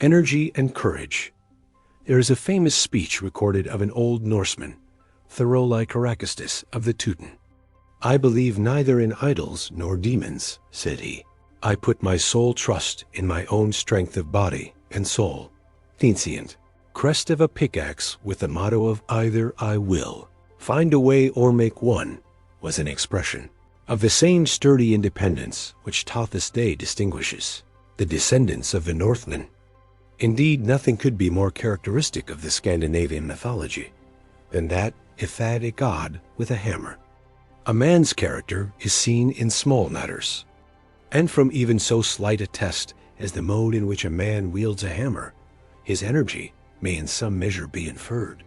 Energy and courage. There is a famous speech recorded of an old Norseman, Thorolai Caracastus of the Teuton. "I believe neither in idols nor demons," said he. "I put my sole trust in my own strength of body and soul." Thencient. Crest of a pickaxe with the motto of "Either I will." "Find a way or make one," was an expression of the same sturdy independence which till this day distinguishes the descendants of the Northmen. Indeed, nothing could be more characteristic of the Scandinavian mythology than that Ithad a god with a hammer. A man's character is seen in small matters, and from even so slight a test as the mode in which a man wields a hammer, his energy may in some measure be inferred.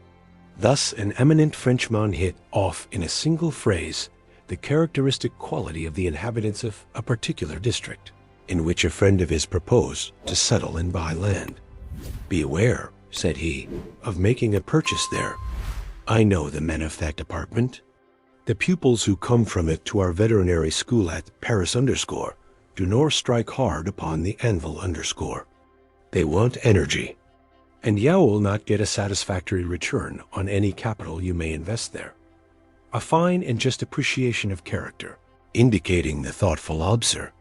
Thus an eminent Frenchman hit off in a single phrase the characteristic quality of the inhabitants of a particular district, in which a friend of his proposed to settle and buy land. "Beware," said he, "of making a purchase there. I know the men of that department. The pupils who come from it to our veterinary school at Paris _ do nor strike hard upon the anvil _. They want energy, and you will not get a satisfactory return on any capital you may invest there." A fine and just appreciation of character, indicating the thoughtful observer,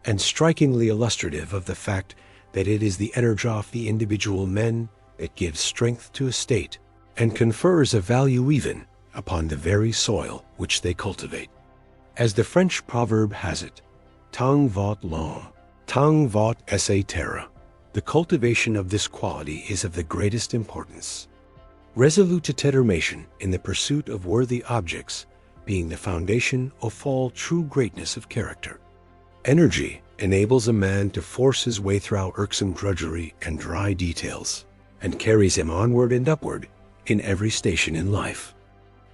and strikingly illustrative of the fact that it is the energy of the individual men that gives strength to a state and confers a value even upon the very soil which they cultivate. As the French proverb has it, "Tant vaut l'homme, tant vaut essa terra." The cultivation of this quality is of the greatest importance. Resolute determination in the pursuit of worthy objects being the foundation of all true greatness of character. Energy enables a man to force his way through irksome drudgery and dry details, and carries him onward and upward in every station in life.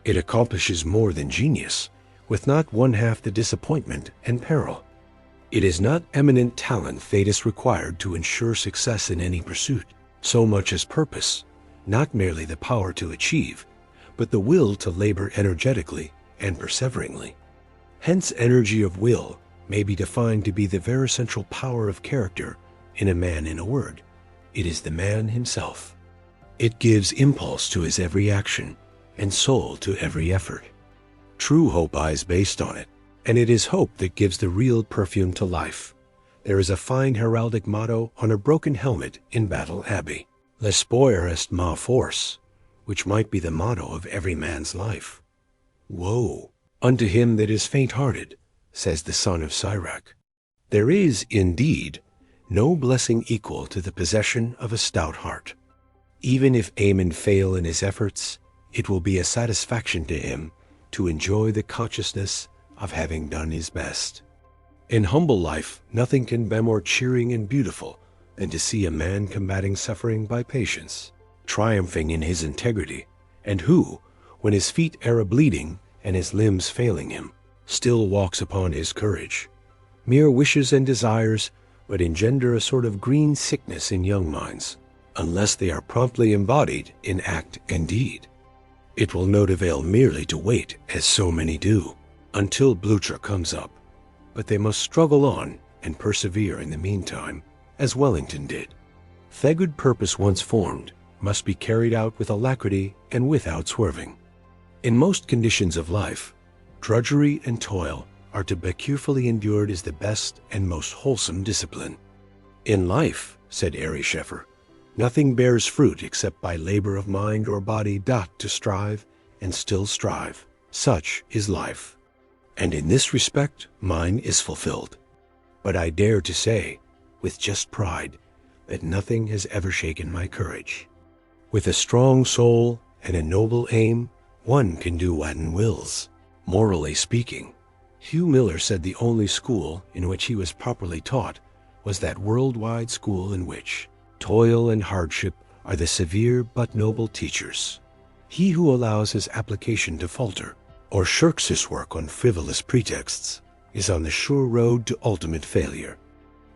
It accomplishes more than genius, with not one half the disappointment and peril. It is not eminent talent that is required to ensure success in any pursuit, so much as purpose, not merely the power to achieve, but the will to labor energetically and perseveringly. Hence energy of will may be defined to be the very central power of character in a man. In a word, it is the man himself. It gives impulse to his every action and soul to every effort. True hope is based on it, and it is hope that gives the real perfume to life. There is a fine heraldic motto on a broken helmet in Battle Abbey, "L'espoir est ma force," which might be the motto of every man's life. "Woe unto him that is faint-hearted," says the son of Sirach. There is, indeed, no blessing equal to the possession of a stout heart. Even if Ammon fail in his efforts, it will be a satisfaction to him to enjoy the consciousness of having done his best. In humble life, nothing can be more cheering and beautiful than to see a man combating suffering by patience, triumphing in his integrity, and who, when his feet are a-bleeding and his limbs failing him, still walks upon his courage. Mere wishes and desires but engender a sort of green sickness in young minds, unless they are promptly embodied in act and deed. It will not avail merely to wait, as so many do, until Blucher comes up, but they must struggle on and persevere in the meantime, as Wellington did. The good purpose once formed must be carried out with alacrity and without swerving. In most conditions of life, drudgery and toil are to be carefully endured as the best and most wholesome discipline. "In life," said Ary Scheffer, "nothing bears fruit except by labor of mind or body to strive and still strive. Such is life. And in this respect mine is fulfilled. But I dare to say, with just pride, that nothing has ever shaken my courage. With a strong soul and a noble aim, one can do what one wills." Morally speaking, Hugh Miller said the only school in which he was properly taught was that worldwide school in which toil and hardship are the severe but noble teachers. He who allows his application to falter, or shirks his work on frivolous pretexts, is on the sure road to ultimate failure.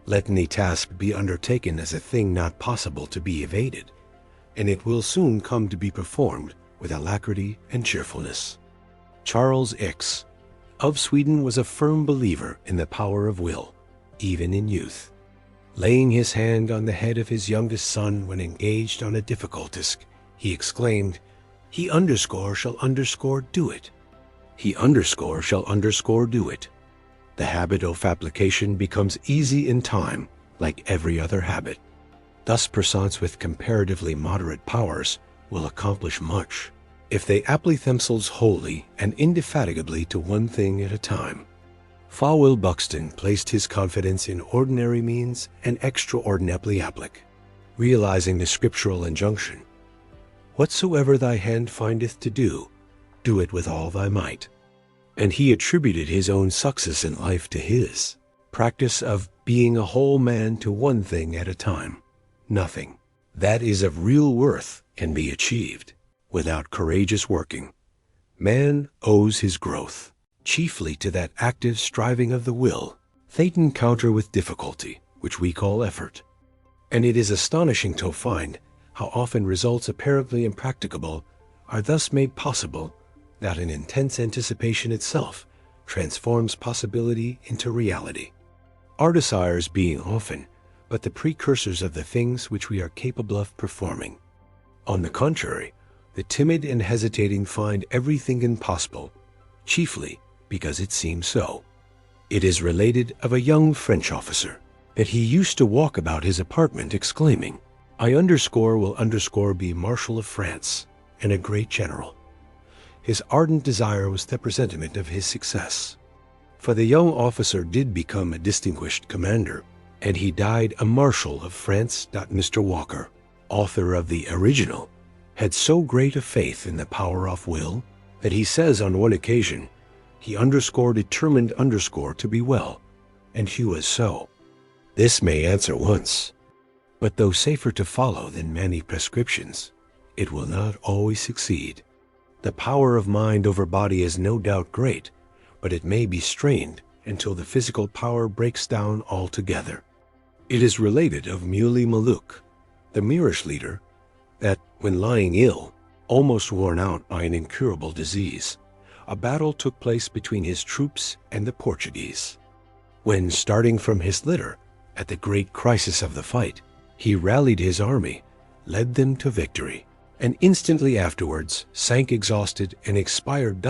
Let any task be undertaken as a thing not possible to be evaded, and it will soon come to be performed with alacrity and cheerfulness. Charles X. of Sweden was a firm believer in the power of will, even in youth. Laying his hand on the head of his youngest son when engaged on a difficult task, he exclaimed, "He underscore shall underscore do it. He underscore shall underscore do it." The habit of application becomes easy in time, like every other habit. Thus persons with comparatively moderate powers will accomplish much, if they apply themselves wholly and indefatigably to one thing at a time. Will Buxton placed his confidence in ordinary means and extraordinarily applic, realizing the scriptural injunction, "Whatsoever thy hand findeth to do, do it with all thy might." And he attributed his own success in life to his practice of being a whole man to one thing at a time. Nothing that is of real worth can be achieved without courageous working. Man owes his growth chiefly to that active striving of the will, they encounter with difficulty, which we call effort. And it is astonishing to find how often results apparently impracticable are thus made possible, that an intense anticipation itself transforms possibility into reality. Our desires being often but the precursors of the things which we are capable of performing. On the contrary, the timid and hesitating find everything impossible, chiefly because it seems so. It is related of a young French officer that he used to walk about his apartment exclaiming, "I underscore will underscore be Marshal of France and a great general." His ardent desire was the presentiment of his success. For the young officer did become a distinguished commander, and he died a Marshal of France. Mr. Walker, author of the original, had so great a faith in the power of will that he says on one occasion, he underscore determined underscore to be well, and he was so. This may answer once, but though safer to follow than many prescriptions, it will not always succeed. The power of mind over body is no doubt great, but it may be strained until the physical power breaks down altogether. It is related of Muley Malouk, the Moorish leader, that when lying ill, almost worn out by an incurable disease, a battle took place between his troops and the Portuguese. When starting from his litter at the great crisis of the fight, he rallied his army, led them to victory, and instantly afterwards sank exhausted and expired.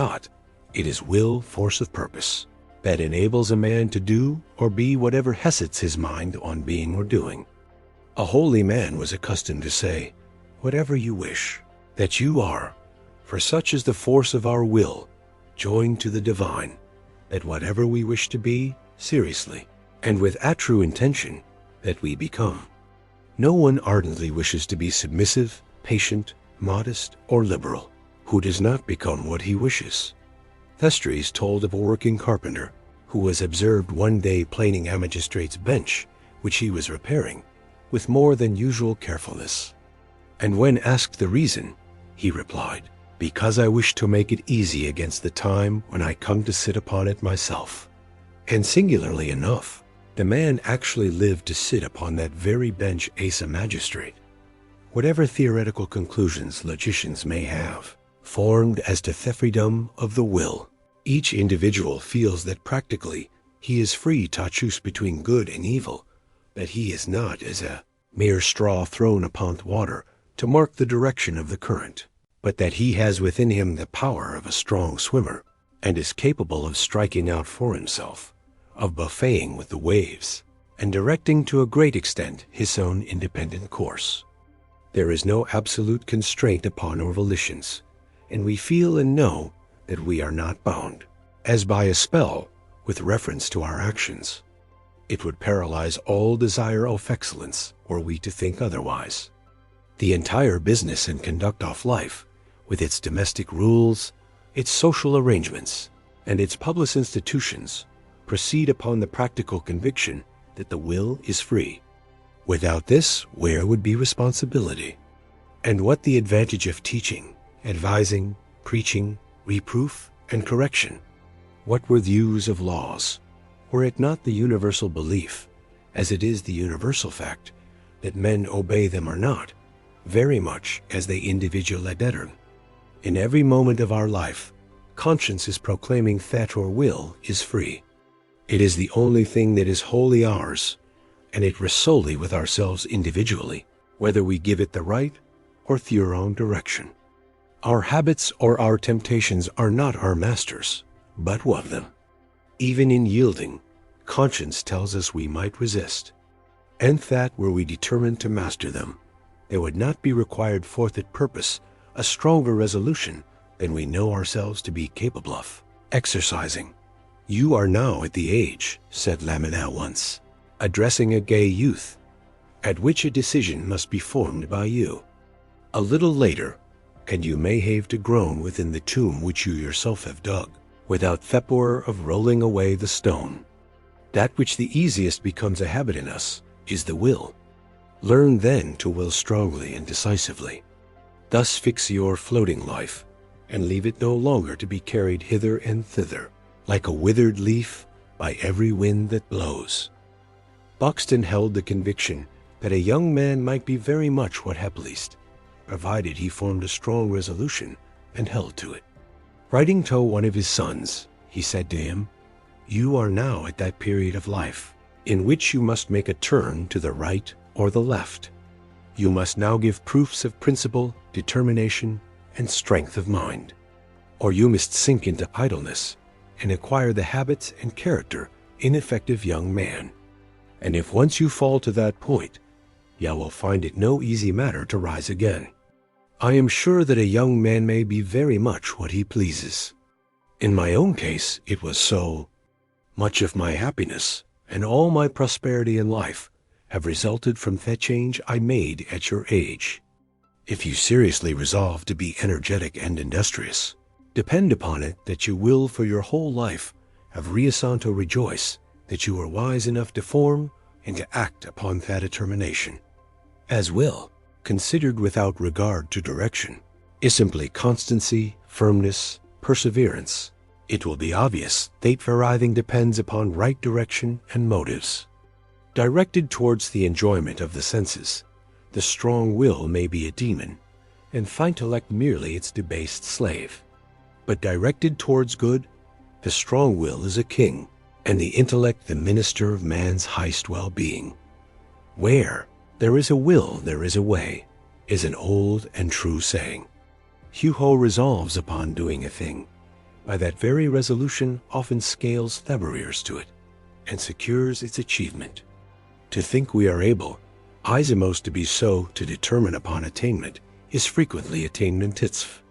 It is will, force of purpose, that enables a man to do or be whatever he sets his mind on being or doing. A holy man was accustomed to say, "Whatever you wish that you are, for such is the force of our will, joined to the divine, that whatever we wish to be, seriously, and with a true intention, that we become." No one ardently wishes to be submissive, patient, modest, or liberal, who does not become what he wishes. Thestries told of a working carpenter, who was observed one day planing a magistrate's bench, which he was repairing, with more than usual carefulness. And when asked the reason, he replied, "Because I wish to make it easy against the time when I come to sit upon it myself." And singularly enough, the man actually lived to sit upon that very bench as a magistrate. Whatever theoretical conclusions logicians may have formed as to the freedom of the will, each individual feels that practically he is free to choose between good and evil, that he is not as a mere straw thrown upon water to mark the direction of the current, but that he has within him the power of a strong swimmer, and is capable of striking out for himself, of buffeting with the waves, and directing to a great extent his own independent course. There is no absolute constraint upon our volitions, and we feel and know that we are not bound, as by a spell, with reference to our actions. It would paralyze all desire of excellence were we to think otherwise. The entire business and conduct of life, with its domestic rules, its social arrangements, and its public institutions, proceed upon the practical conviction that the will is free. Without this, where would be responsibility? And what the advantage of teaching, advising, preaching, reproof, and correction? What were the use of laws, were it not the universal belief, as it is the universal fact, that men obey them or not, very much as they individually determine? In every moment of our life, conscience is proclaiming that our will is free. It is the only thing that is wholly ours, and it rests solely with ourselves individually, whether we give it the right or the wrong direction. Our habits or our temptations are not our masters, but one of them. Even in yielding, conscience tells us we might resist, and that were we determined to master them, there would not be required forth purpose a stronger resolution than we know ourselves to be capable of exercising. "You are now at the age," said Lamennais once, addressing a gay youth, "at which a decision must be formed by you. A little later, and you may have to groan within the tomb which you yourself have dug, without thepor of rolling away the stone. That which the easiest becomes a habit in us is the will. Learn then to will strongly and decisively. Thus fix your floating life, and leave it no longer to be carried hither and thither, like a withered leaf by every wind that blows." Buxton held the conviction that a young man might be very much what he pleased, provided he formed a strong resolution and held to it. Writing to one of his sons, he said to him, "You are now at that period of life in which you must make a turn to the right or the left. You must now give proofs of principle, determination, and strength of mind, or you must sink into idleness and acquire the habits and character ineffective young man. And if once you fall to that point, you will find it no easy matter to rise again. I am sure that a young man may be very much what he pleases. In my own case, it was so. Much of my happiness and all my prosperity in life have resulted from the change I made at your age. If you seriously resolve to be energetic and industrious, depend upon it that you will for your whole life have reason to rejoice that you were wise enough to form and to act upon that determination. As will, considered without regard to direction, is simply constancy, firmness, perseverance. It will be obvious that everything depends upon right direction and motives. Directed towards the enjoyment of the senses, the strong will may be a demon, and intellect merely its debased slave. But directed towards good, the strong will is a king, and the intellect the minister of man's highest well-being. Where there is a will, there is a way, is an old and true saying. He who resolves upon doing a thing, by that very resolution often scales the barriers to it, and secures its achievement. To think we are able, most to be so to determine upon attainment, is frequently attainment itself.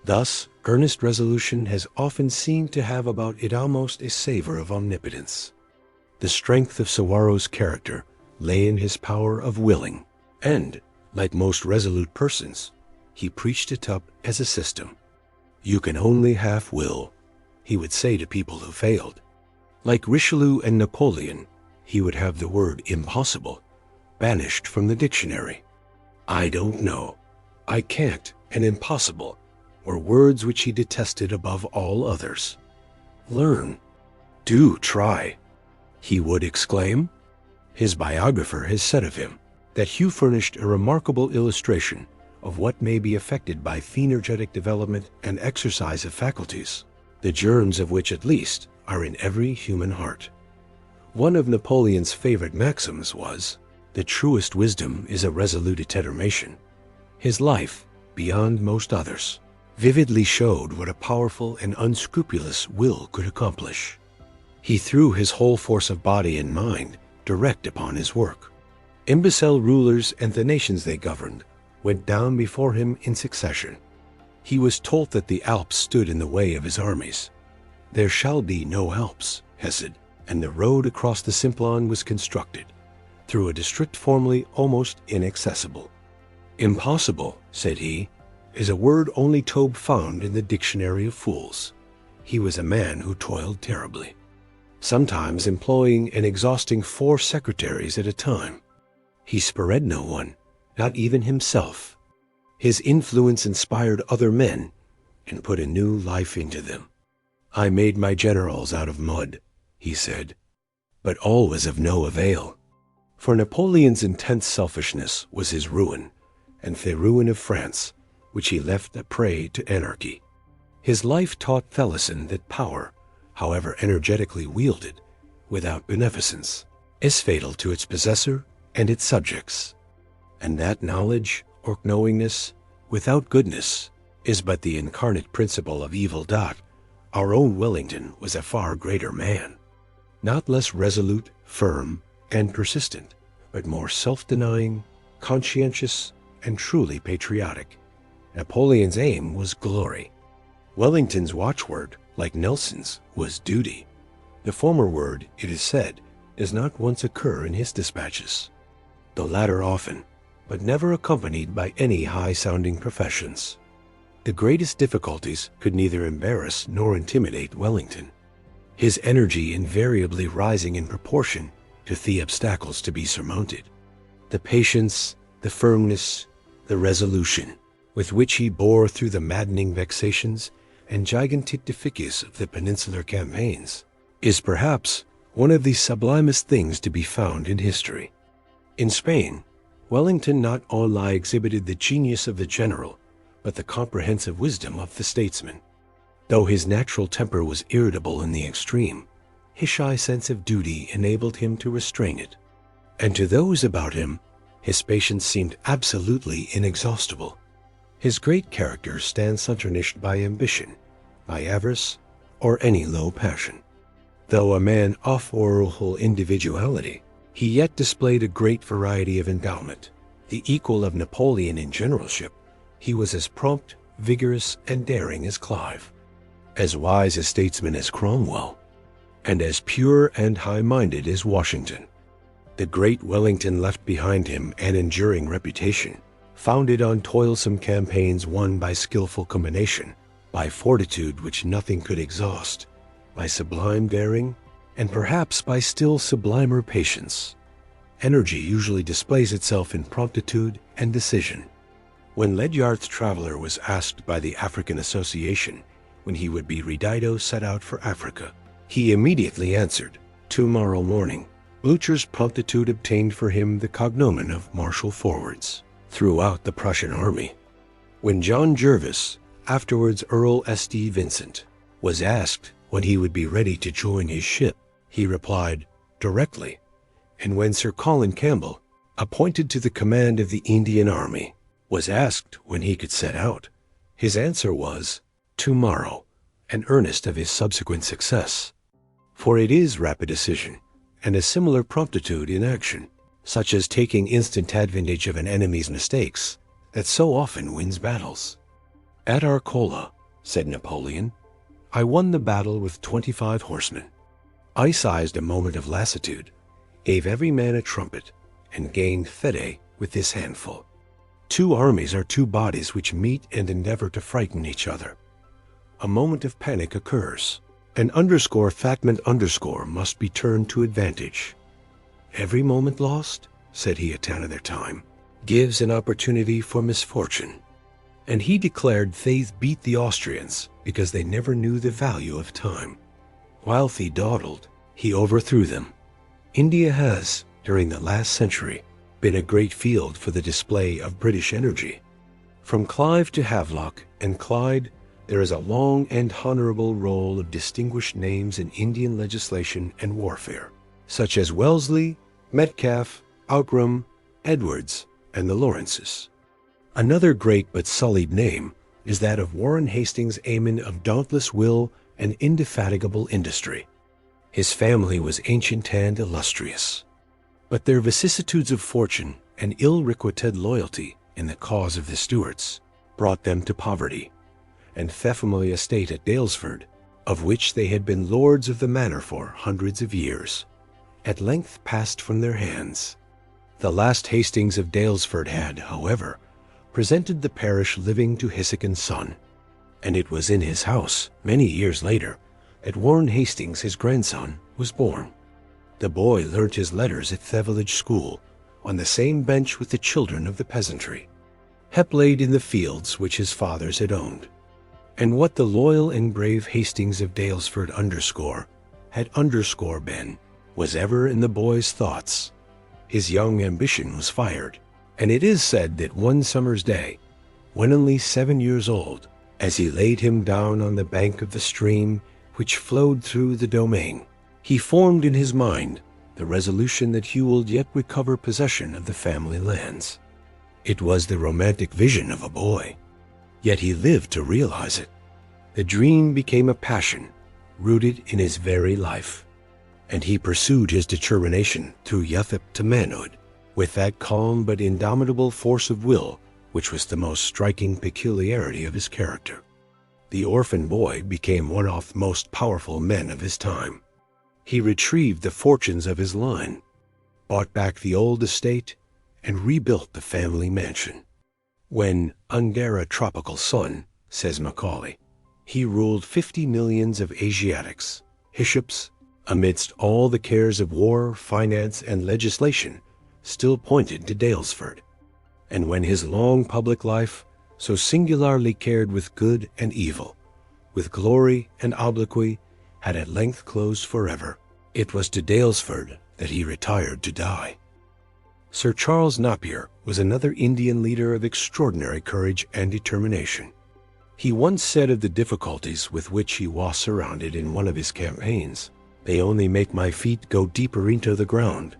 Thus, earnest resolution has often seemed to have about it almost a savor of omnipotence. The strength of Sawaro's character lay in his power of willing, and, like most resolute persons, he preached it up as a system. "You can only half will," he would say to people who failed. Like Richelieu and Napoleon, he would have the word impossible banished from the dictionary. "I don't know," "I can't," and "impossible" were words which he detested above all others. "Learn, do try," he would exclaim. His biographer has said of him that Hugh furnished a remarkable illustration of what may be effected by energetic development and exercise of faculties, the germs of which at least are in every human heart. One of Napoleon's favorite maxims was, "The truest wisdom is a resolute determination." His life, beyond most others, vividly showed what a powerful and unscrupulous will could accomplish. He threw his whole force of body and mind direct upon his work. Imbecile rulers and the nations they governed went down before him in succession. He was told that the Alps stood in the way of his armies. "There shall be no Alps," he said, and the road across the Simplon was constructed, through a district formerly almost inaccessible. "Impossible," said he, "is a word only to be found in the dictionary of fools." He was a man who toiled terribly, sometimes employing and exhausting 4 secretaries at a time. He spared no one, not even himself. His influence inspired other men and put a new life into them. "I made my generals out of mud," he said, but all was of no avail. For Napoleon's intense selfishness was his ruin, and the ruin of France, which he left a prey to anarchy. His life taught Theluson that power, however energetically wielded, without beneficence, is fatal to its possessor and its subjects. And that knowledge or knowingness without goodness is but the incarnate principle of evil. Our own Wellington was a far greater man, not less resolute, firm, and persistent, but more self-denying, conscientious, and truly patriotic. Napoleon's aim was glory. Wellington's watchword, like Nelson's, was duty. The former word, it is said, does not once occur in his dispatches, the latter often, but never accompanied by any high-sounding professions. The greatest difficulties could neither embarrass nor intimidate Wellington, his energy invariably rising in proportion to the obstacles to be surmounted. The patience, the firmness, the resolution with which he bore through the maddening vexations and gigantic difficulties of the peninsular campaigns is perhaps one of the sublimest things to be found in history. In Spain, Wellington not only exhibited the genius of the general, but the comprehensive wisdom of the statesman. Though his natural temper was irritable in the extreme, his shy sense of duty enabled him to restrain it. And to those about him, his patience seemed absolutely inexhaustible. His great character stands untarnished by ambition, by avarice, or any low passion. Though a man of original individuality, he yet displayed a great variety of endowment. The equal of Napoleon in generalship, he was as prompt, vigorous, and daring as Clive, as wise a statesman as Cromwell, and as pure and high-minded as Washington. The great Wellington left behind him an enduring reputation, founded on toilsome campaigns won by skillful combination, by fortitude which nothing could exhaust, by sublime daring, and perhaps by still sublimer patience. Energy usually displays itself in promptitude and decision. When Ledyard's traveler was asked by the African Association when he would be ready set out for Africa, he immediately answered, "Tomorrow morning." Blucher's promptitude obtained for him the cognomen of Marshal Forwards throughout the Prussian army. When John Jervis, afterwards Earl St. Vincent, was asked when he would be ready to join his ship, he replied, "Directly." And when Sir Colin Campbell, appointed to the command of the Indian Army, was asked when he could set out, his answer was, "Tomorrow," an earnest of his subsequent success. For it is rapid decision, and a similar promptitude in action, such as taking instant advantage of an enemy's mistakes, that so often wins battles. "At Arcola," said Napoleon, "I won the battle with 25 horsemen. I seized a moment of lassitude, gave every man a trumpet, and gained Fede with this handful. Two armies are two bodies which meet and endeavor to frighten each other. A moment of panic occurs. An underscore factment underscore must be turned to advantage. Every moment lost, said he at another time, gives an opportunity for misfortune." And he declared they beat the Austrians because they never knew the value of time. While they dawdled, he overthrew them. India has, during the last century, been a great field for the display of British energy. From Clive to Havelock and Clyde, there is a long and honorable roll of distinguished names in Indian legislation and warfare, such as Wellesley, Metcalfe, Outram, Edwards, and the Lawrences. Another great but sullied name is that of Warren Hastings Amon of dauntless will and indefatigable industry. His family was ancient and illustrious, but their vicissitudes of fortune and ill-requited loyalty in the cause of the Stuarts brought them to poverty, and the family estate at Daylesford, of which they had been lords of the manor for hundreds of years, at length passed from their hands. The last Hastings of Daylesford had, however, presented the parish living to Hissicon's son, and it was in his house, many years later, that Warren Hastings, his grandson, was born. The boy learnt his letters at the village school, on the same bench with the children of the peasantry, hep-laid in the fields which his fathers had owned. And what the loyal and brave Hastings of Daylesford had been, was ever in the boy's thoughts. His young ambition was fired, and it is said that one summer's day, when only 7 years old, as he laid him down on the bank of the stream which flowed through the domain, he formed in his mind the resolution that he would yet recover possession of the family lands. It was the romantic vision of a boy, yet he lived to realize it. The dream became a passion rooted in his very life, and he pursued his determination through youth to manhood with that calm but indomitable force of will which was the most striking peculiarity of his character. The orphan boy became one of the most powerful men of his time. He retrieved the fortunes of his line, bought back the old estate, and rebuilt the family mansion. When under a tropical sun, says Macaulay, he ruled 50 millions of Asiatics, bishops, amidst all the cares of war, finance, and legislation, still pointed to Daylesford. And when his long public life so singularly cared with good and evil, with glory and obloquy, had at length closed forever, it was to Daylesford that he retired to die. Sir Charles Napier was another Indian leader of extraordinary courage and determination. He once said of the difficulties with which he was surrounded in one of his campaigns, "They only make my feet go deeper into the ground."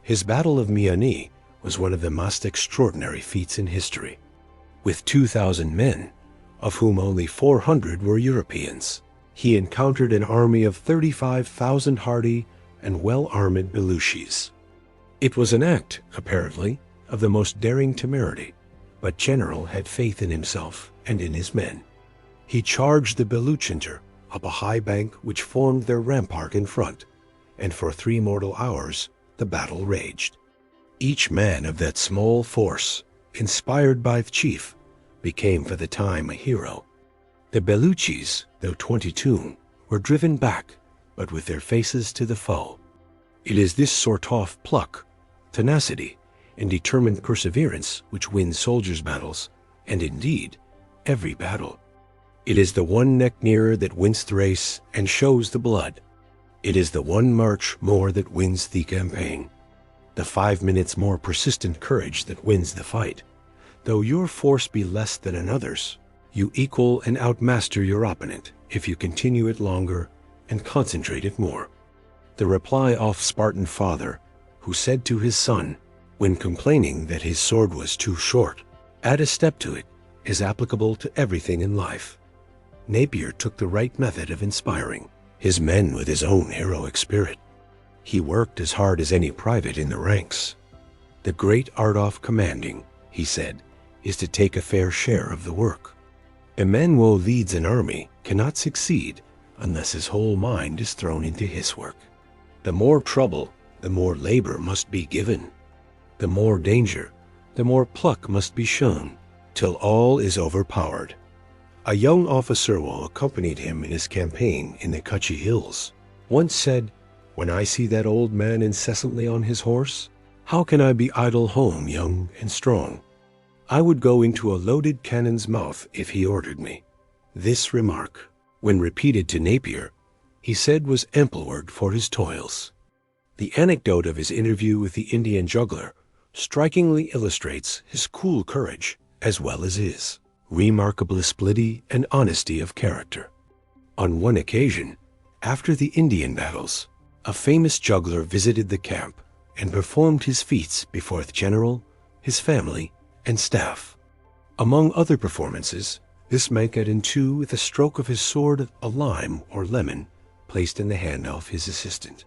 His Battle of Miami was one of the most extraordinary feats in history. With 2,000 men, of whom only 400 were Europeans, he encountered an army of 35,000 hardy and well-armed Belushis. It was an act, apparently, of the most daring temerity, but General had faith in himself and in his men. He charged the Licensor up a high bank which formed their rampart in front, and for 3 mortal hours the battle raged. Each man of that small force, inspired by the chief, became for the time a hero. The Beluchis, though 22, were driven back, but with their faces to the foe. It is this sort of pluck, tenacity, and determined perseverance which wins soldiers' battles, and indeed, every battle. It is the one neck nearer that wins the race and shows the blood. It is the one march more that wins the campaign. The 5 minutes more persistent courage that wins the fight. Though your force be less than another's, you equal and outmaster your opponent if you continue it longer and concentrate it more. The reply of Spartan father, who said to his son, when complaining that his sword was too short, "Add a step to it," is applicable to everything in life. Napier took the right method of inspiring his men with his own heroic spirit. He worked as hard as any private in the ranks. "The great art of commanding," he said, "is to take a fair share of the work. A man who leads an army cannot succeed unless his whole mind is thrown into his work. The more trouble, the more labor must be given. The more danger, the more pluck must be shown, till all is overpowered." A young officer who accompanied him in his campaign in the Kutchi Hills once said, "When I see that old man incessantly on his horse, how can I be idle home young and strong? I would go into a loaded cannon's mouth if he ordered me." This remark, when repeated to Napier, he said was ample word for his toils. The anecdote of his interview with the Indian juggler strikingly illustrates his cool courage as well as his remarkable stability and honesty of character. On one occasion, after the Indian battles, a famous juggler visited the camp and performed his feats before the general, his family, and staff. Among other performances, this man cut in two with a stroke of his sword a lime or lemon placed in the hand of his assistant.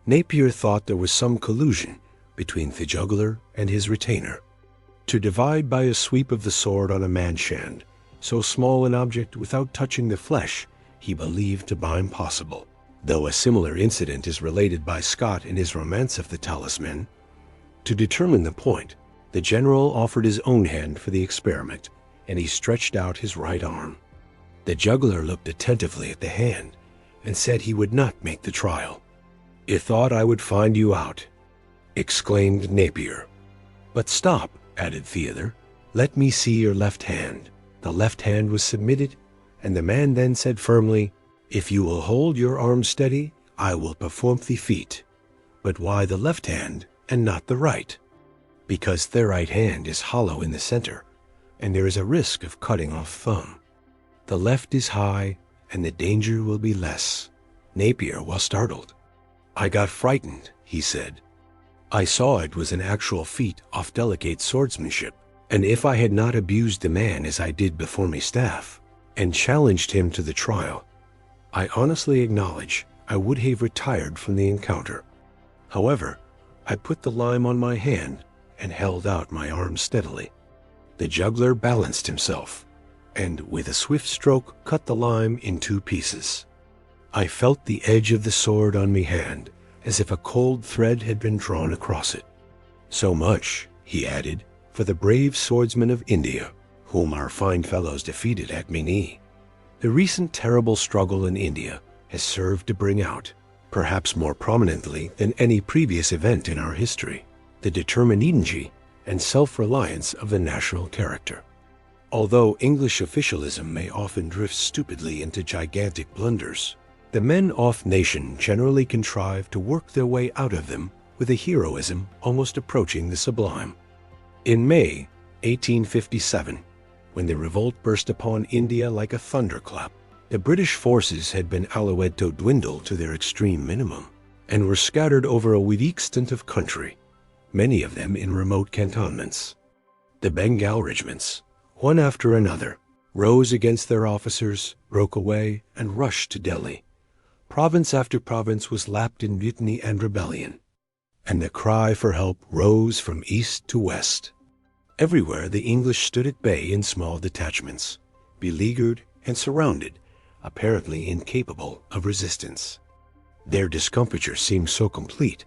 Napier thought there was some collusion between the juggler and his retainer. To divide by a sweep of the sword on a man's hand so small an object without touching the flesh he believed to be impossible. Though a similar incident is related by Scott in his Romance of the Talisman. To determine the point, the general offered his own hand for the experiment, and he stretched out his right arm. The juggler looked attentively at the hand and said he would not make the trial. "I thought I would find you out," exclaimed Napier. "But stop," added Theodore, "let me see your left hand." The left hand was submitted, and the man then said firmly, "If you will hold your arm steady, I will perform the feat." "But why the left hand and not the right?" "Because the right hand is hollow in the center, and there is a risk of cutting off thumb. The left is high, and the danger will be less." Napier was startled. "I got frightened," he said. I saw it was an actual feat of delicate swordsmanship, and if I had not abused the man as I did before my staff, and challenged him to the trial, I honestly acknowledge I would have retired from the encounter. However, I put the lime on my hand and held out my arm steadily. The juggler balanced himself, and with a swift stroke cut the lime in 2 pieces. I felt the edge of the sword on me hand, as if a cold thread had been drawn across it. So much, he added, for the brave swordsmen of India, whom our fine fellows defeated at Mini. The recent terrible struggle in India has served to bring out, perhaps more prominently than any previous event in our history, the determinism and self-reliance of the national character. Although English officialism may often drift stupidly into gigantic blunders, the men of nation generally contrive to work their way out of them with a heroism almost approaching the sublime. In May 1857, when the revolt burst upon India like a thunderclap, the British forces had been allowed to dwindle to their extreme minimum and were scattered over a wide extent of country, many of them in remote cantonments. The Bengal regiments, one after another, rose against their officers, broke away, and rushed to Delhi. Province after province was lapped in mutiny and rebellion, and the cry for help rose from east to west. Everywhere the English stood at bay in small detachments, beleaguered and surrounded, apparently incapable of resistance. Their discomfiture seemed so complete,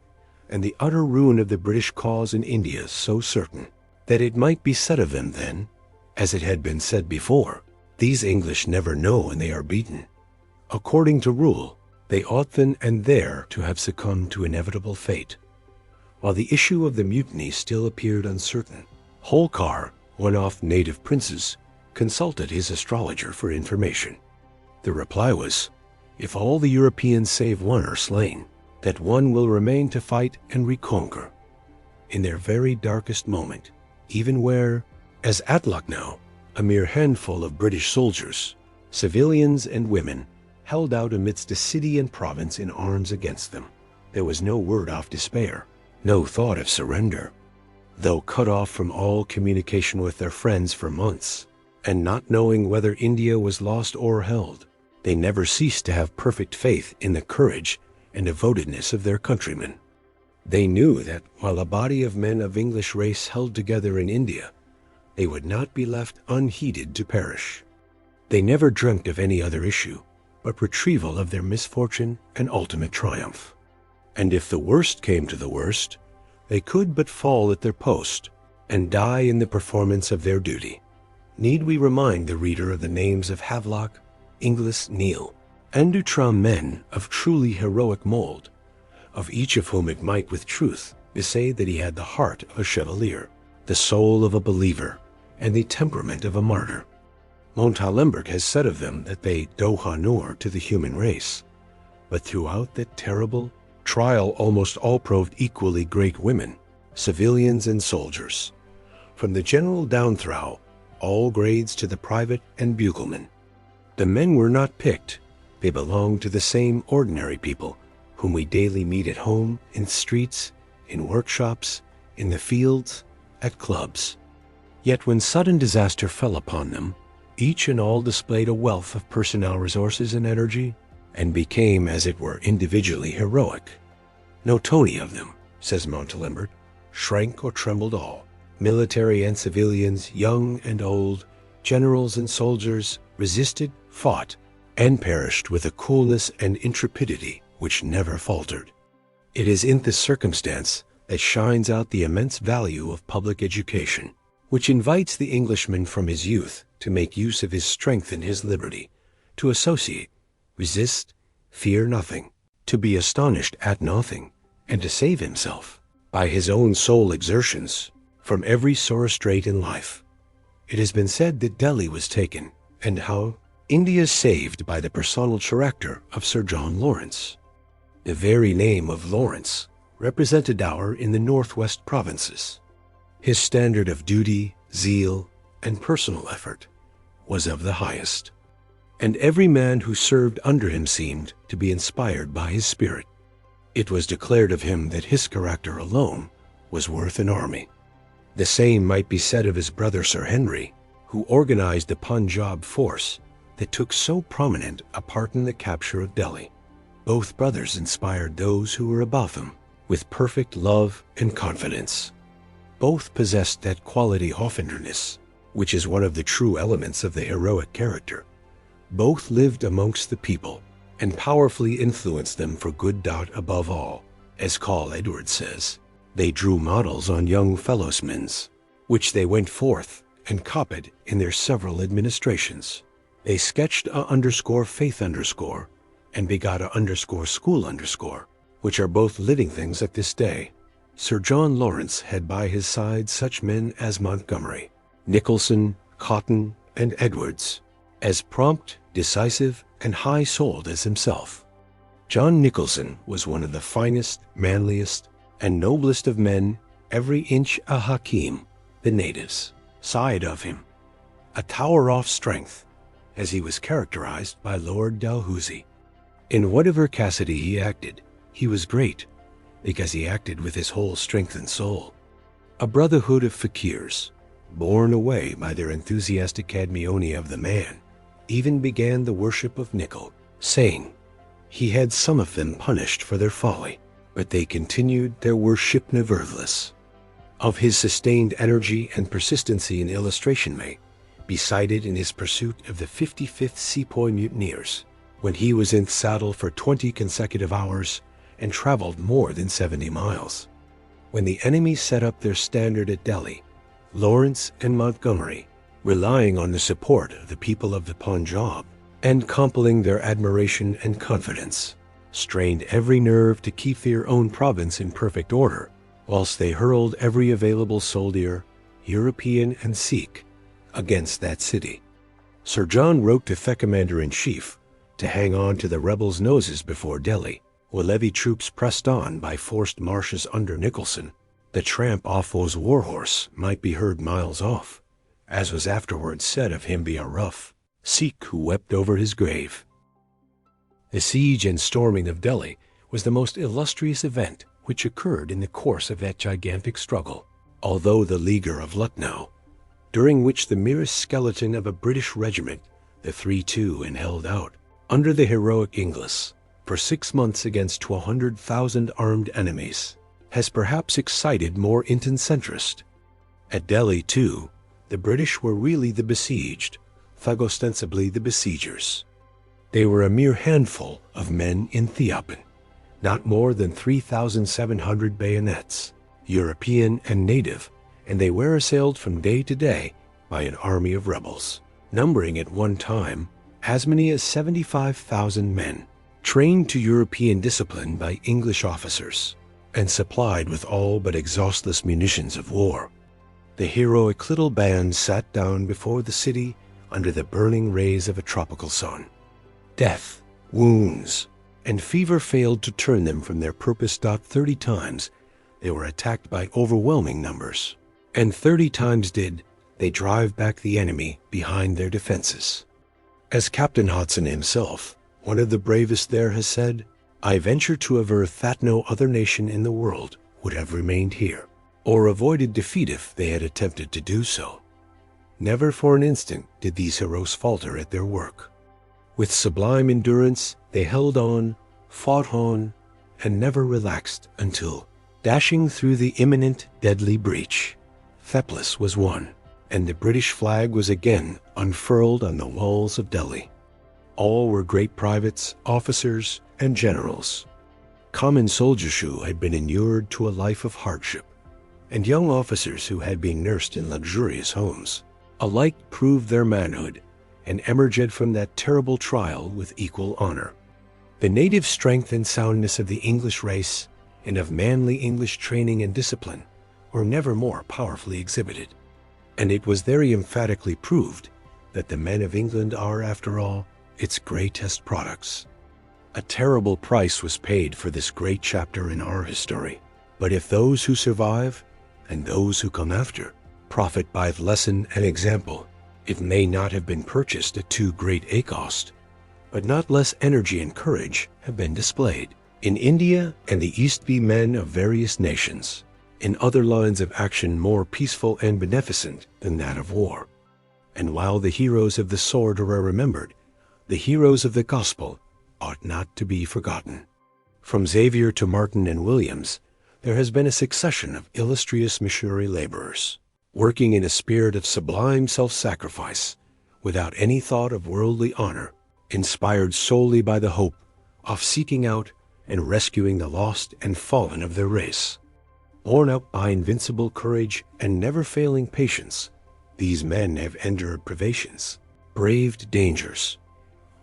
and the utter ruin of the British cause in India so certain, that it might be said of them then, as it had been said before, these English never know when they are beaten. According to rule, they ought then and there to have succumbed to inevitable fate. While the issue of the mutiny still appeared uncertain, Holkar, one of native princes, consulted his astrologer for information. The reply was, if all the Europeans save one are slain, that one will remain to fight and reconquer. In their very darkest moment, even where, as at Lucknow, a mere handful of British soldiers, civilians and women, held out amidst a city and province in arms against them, there was no word of despair, no thought of surrender. Though cut off from all communication with their friends for months, and not knowing whether India was lost or held, they never ceased to have perfect faith in the courage and devotedness of their countrymen. They knew that while a body of men of English race held together in India, they would not be left unheeded to perish. They never dreamt of any other issue but retrieval of their misfortune and ultimate triumph. And if the worst came to the worst, they could but fall at their post and die in the performance of their duty. Need we remind the reader of the names of Havelock, Inglis, Neil, and Dutram, men of truly heroic mold, of each of whom it might with truth be said that he had the heart of a chevalier, the soul of a believer, and the temperament of a martyr. Montalembert has said of them that they do honor to the human race, but throughout that terrible trial almost all proved equally great women, civilians and soldiers. From the general down through all grades to the private and bugleman. The men were not picked, they belonged to the same ordinary people whom we daily meet at home, in streets, in workshops, in the fields, at clubs. Yet when sudden disaster fell upon them, each and all displayed a wealth of personnel resources and energy, and became, as it were, individually heroic. No 20 of them, says Montalembert, shrank or trembled all. Military and civilians, young and old, generals and soldiers, resisted, fought, and perished with a coolness and intrepidity which never faltered. It is in this circumstance that shines out the immense value of public education, which invites the Englishman from his youth to make use of his strength and his liberty, to associate, resist, fear nothing, to be astonished at nothing, and to save himself, by his own sole exertions, from every sore strait in life. It has been said that Delhi was taken, and how India is saved by the personal character of Sir John Lawrence. The very name of Lawrence represented Dower in the northwest provinces. His standard of duty, zeal, and personal effort was of the highest, and every man who served under him seemed to be inspired by his spirit. It was declared of him that his character alone was worth an army. The same might be said of his brother Sir Henry, who organized the Punjab force that took so prominent a part in the capture of Delhi. Both brothers inspired those who were above them with perfect love and confidence. Both possessed that quality offenderness, which is one of the true elements of the heroic character. Both lived amongst the people and powerfully influenced them for good doubt above all. As Carl Edwards says, they drew models on young fellowsmen's, which they went forth and copied in their several administrations. They sketched _faith_ and begot _school_, which are both living things at this day. Sir John Lawrence had by his side such men as Montgomery, Nicholson, Cotton, and Edwards, as prompt, decisive, and high-souled as himself. John Nicholson was one of the finest, manliest, and noblest of men, every inch a Hakim, the natives, sighed of him, a tower-off strength, as he was characterized by Lord Dalhousie. In whatever capacity he acted, he was great, because he acted with his whole strength and soul. A brotherhood of fakirs, borne away by their enthusiastic cadmeonia of the man, even began the worship of Nickel, saying, he had some of them punished for their folly, but they continued their worship nevertheless. Of his sustained energy and persistency in illustration may be cited in his pursuit of the 55th Sepoy mutineers, when he was in saddle for 20 consecutive hours and traveled more than 70 miles. When the enemy set up their standard at Delhi, Lawrence and Montgomery, relying on the support of the people of the Punjab and compelling their admiration and confidence, strained every nerve to keep their own province in perfect order, whilst they hurled every available soldier, European and Sikh, against that city. Sir John wrote to the commander-in-chief to hang on to the rebels' noses before Delhi, while levy troops pressed on by forced marshes under Nicholson. The tramp off those war-horse might be heard miles off, as was afterwards said of him by a rough Sikh who wept over his grave. The siege and storming of Delhi was the most illustrious event which occurred in the course of that gigantic struggle, although the leaguer of Lucknow, during which the merest skeleton of a British regiment, the 3-2, and held out, under the heroic Inglis, for 6 months against 200,000 armed enemies, has perhaps excited more intense interest. At Delhi, too, the British were really the besieged, though ostensibly the besiegers. They were a mere handful of men in Theopan, not more than 3,700 bayonets, European and native, and they were assailed from day to day by an army of rebels, numbering at one time as many as 75,000 men, trained to European discipline by English officers, and supplied with all but exhaustless munitions of war. The heroic little band sat down before the city under the burning rays of a tropical sun. Death, wounds, and fever failed to turn them from their purpose. 30 times they were attacked by overwhelming numbers, and 30 times did they drive back the enemy behind their defenses. As Captain Hodson himself, one of the bravest there, has said, I venture to aver that no other nation in the world would have remained here, or avoided defeat if they had attempted to do so. Never for an instant did these heroes falter at their work. With sublime endurance, they held on, fought on, and never relaxed until, dashing through the imminent deadly breach, Theplis was won, and the British flag was again unfurled on the walls of Delhi. All were great privates, officers, and generals. Common soldiers who had been inured to a life of hardship, and young officers who had been nursed in luxurious homes, alike proved their manhood and emerged from that terrible trial with equal honor. The native strength and soundness of the English race and of manly English training and discipline were never more powerfully exhibited, and it was very emphatically proved that the men of England are, after all, its greatest products. A terrible price was paid for this great chapter in our history, but if those who survive and those who come after profit by the lesson and example, it may not have been purchased at too great a cost, but not less energy and courage have been displayed, In India and the East be men of various nations, in other lines of action more peaceful and beneficent than that of war. And while the heroes of the sword are remembered, the heroes of the gospel ought not to be forgotten. From Xavier to Martin and Williams, there has been a succession of illustrious missionary laborers, working in a spirit of sublime self-sacrifice, without any thought of worldly honor, inspired solely by the hope of seeking out and rescuing the lost and fallen of their race. Borne up by invincible courage and never-failing patience, these men have endured privations, braved dangers,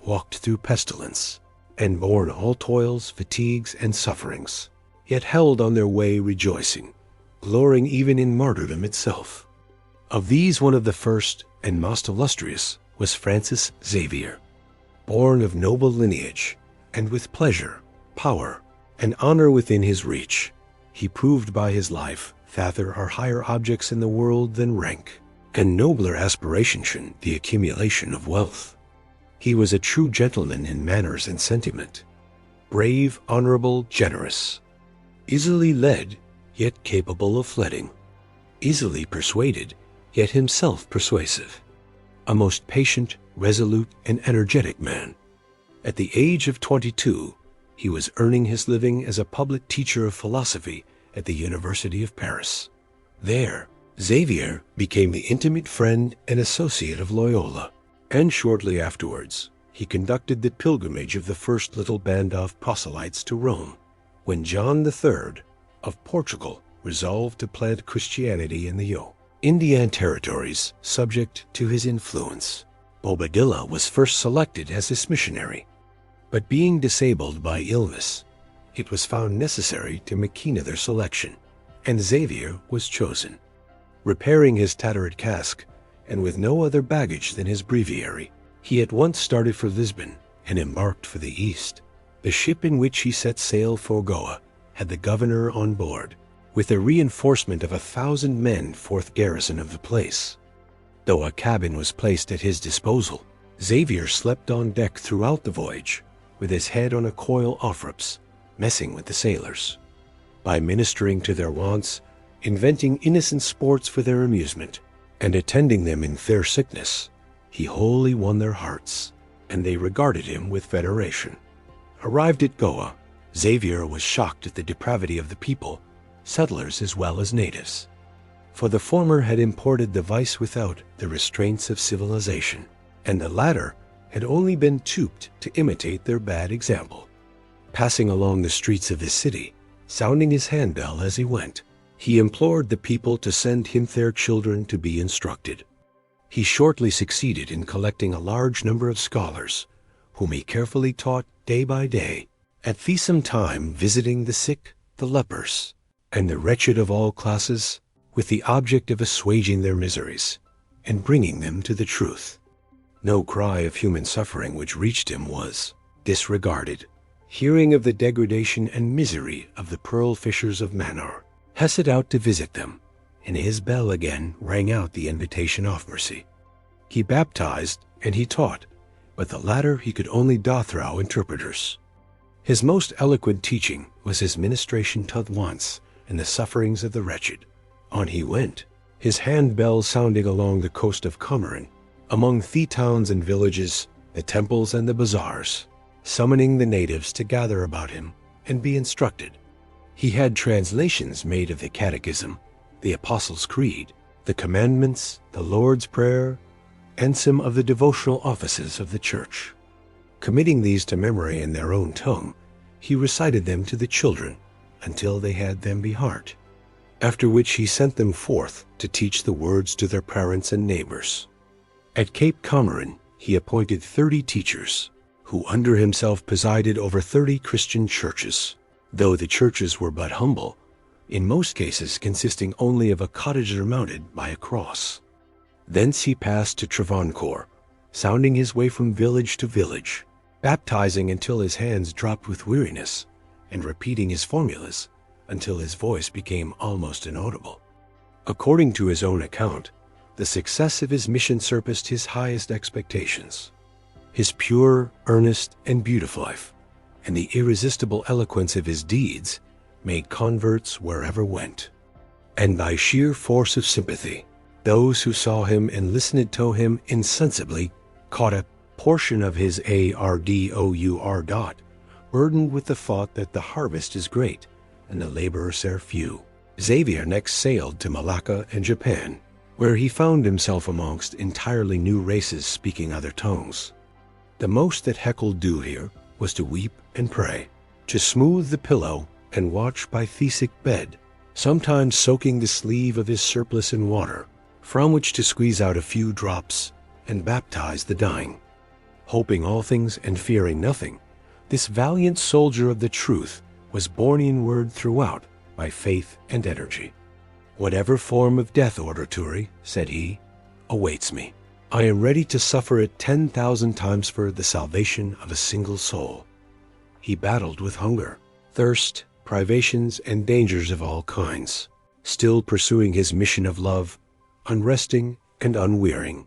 walked through pestilence, and borne all toils, fatigues, and sufferings, yet held on their way rejoicing, glorying even in martyrdom itself. Of these, one of the first and most illustrious was Francis Xavier. Born of noble lineage, and with pleasure, power, and honor within his reach, he proved by his life that there are higher objects in the world than rank, and nobler aspiration the accumulation of wealth. He was a true gentleman in manners and sentiment, brave, honorable, generous, easily led, yet capable of letting, easily persuaded, yet himself persuasive, a most patient, resolute, and energetic man. At the age of 22, he was earning his living as a public teacher of philosophy at the University of Paris. There, Xavier became the intimate friend and associate of Loyola, and shortly afterwards, he conducted the pilgrimage of the first little band of proselytes to Rome, when John III of Portugal resolved to plant Christianity in the Indian territories subject to his influence. Bobadilla was first selected as his missionary, but being disabled by illness, it was found necessary to make another selection, and Xavier was chosen. Repairing his tattered casque, and with no other baggage than his breviary, he at once started for Lisbon and embarked for the East. The ship in which he set sail for Goa had the governor on board, with a reinforcement of 1,000 men, fourth garrison of the place. Though a cabin was placed at his disposal, Xavier slept on deck throughout the voyage, with his head on a coil offrops, messing with the sailors. By ministering to their wants, inventing innocent sports for their amusement, and attending them in their sickness, he wholly won their hearts, and they regarded him with veneration. Arrived at Goa, Xavier was shocked at the depravity of the people, settlers as well as natives. For the former had imported the vice without the restraints of civilization, and the latter had only been duped to imitate their bad example. Passing along the streets of his city, sounding his handbell as he went, he implored the people to send him their children to be instructed. He shortly succeeded in collecting a large number of scholars, whom he carefully taught day by day, at the same time visiting the sick, the lepers, and the wretched of all classes, with the object of assuaging their miseries, and bringing them to the truth. No cry of human suffering which reached him was disregarded. Hearing of the degradation and misery of the pearl fishers of Manor, he set out to visit them, and his bell again rang out the invitation of mercy. He baptized and he taught, but the latter he could only do through interpreters. His most eloquent teaching was his ministration to the wants and the sufferings of the wretched. On he went, his handbell sounding along the coast of Comorin, among the towns and villages, the temples and the bazaars, summoning the natives to gather about him and be instructed. He had translations made of the Catechism, the Apostles' Creed, the Commandments, the Lord's Prayer, and some of the devotional offices of the Church. Committing these to memory in their own tongue, he recited them to the children until they had them by heart, after which he sent them forth to teach the words to their parents and neighbors. At Cape Comorin he appointed 30 teachers, who under himself presided over 30 Christian churches, though the churches were but humble, in most cases consisting only of a cottage surmounted by a cross. Thence he passed to Travancore, sounding his way from village to village, baptizing until his hands dropped with weariness, and repeating his formulas until his voice became almost inaudible. According to his own account, the success of his mission surpassed his highest expectations. His pure, earnest, and beautiful life, and the irresistible eloquence of his deeds made converts wherever went. And by sheer force of sympathy, those who saw him and listened to him insensibly caught a portion of his ardour, burdened with the thought that the harvest is great and the laborers are few. Xavier next sailed to Malacca and Japan, where he found himself amongst entirely new races speaking other tongues. The most that Haeckel do here was to weep and pray, to smooth the pillow and watch by Thesic bed, sometimes soaking the sleeve of his surplice in water, from which to squeeze out a few drops and baptize the dying. Hoping all things and fearing nothing, this valiant soldier of the truth was borne inward throughout by faith and energy. "Whatever form of death, Oratory," said he, "awaits me, I am ready to suffer it 10,000 times for the salvation of a single soul." He battled with hunger, thirst, privations, and dangers of all kinds, still pursuing his mission of love, unresting and unwearying.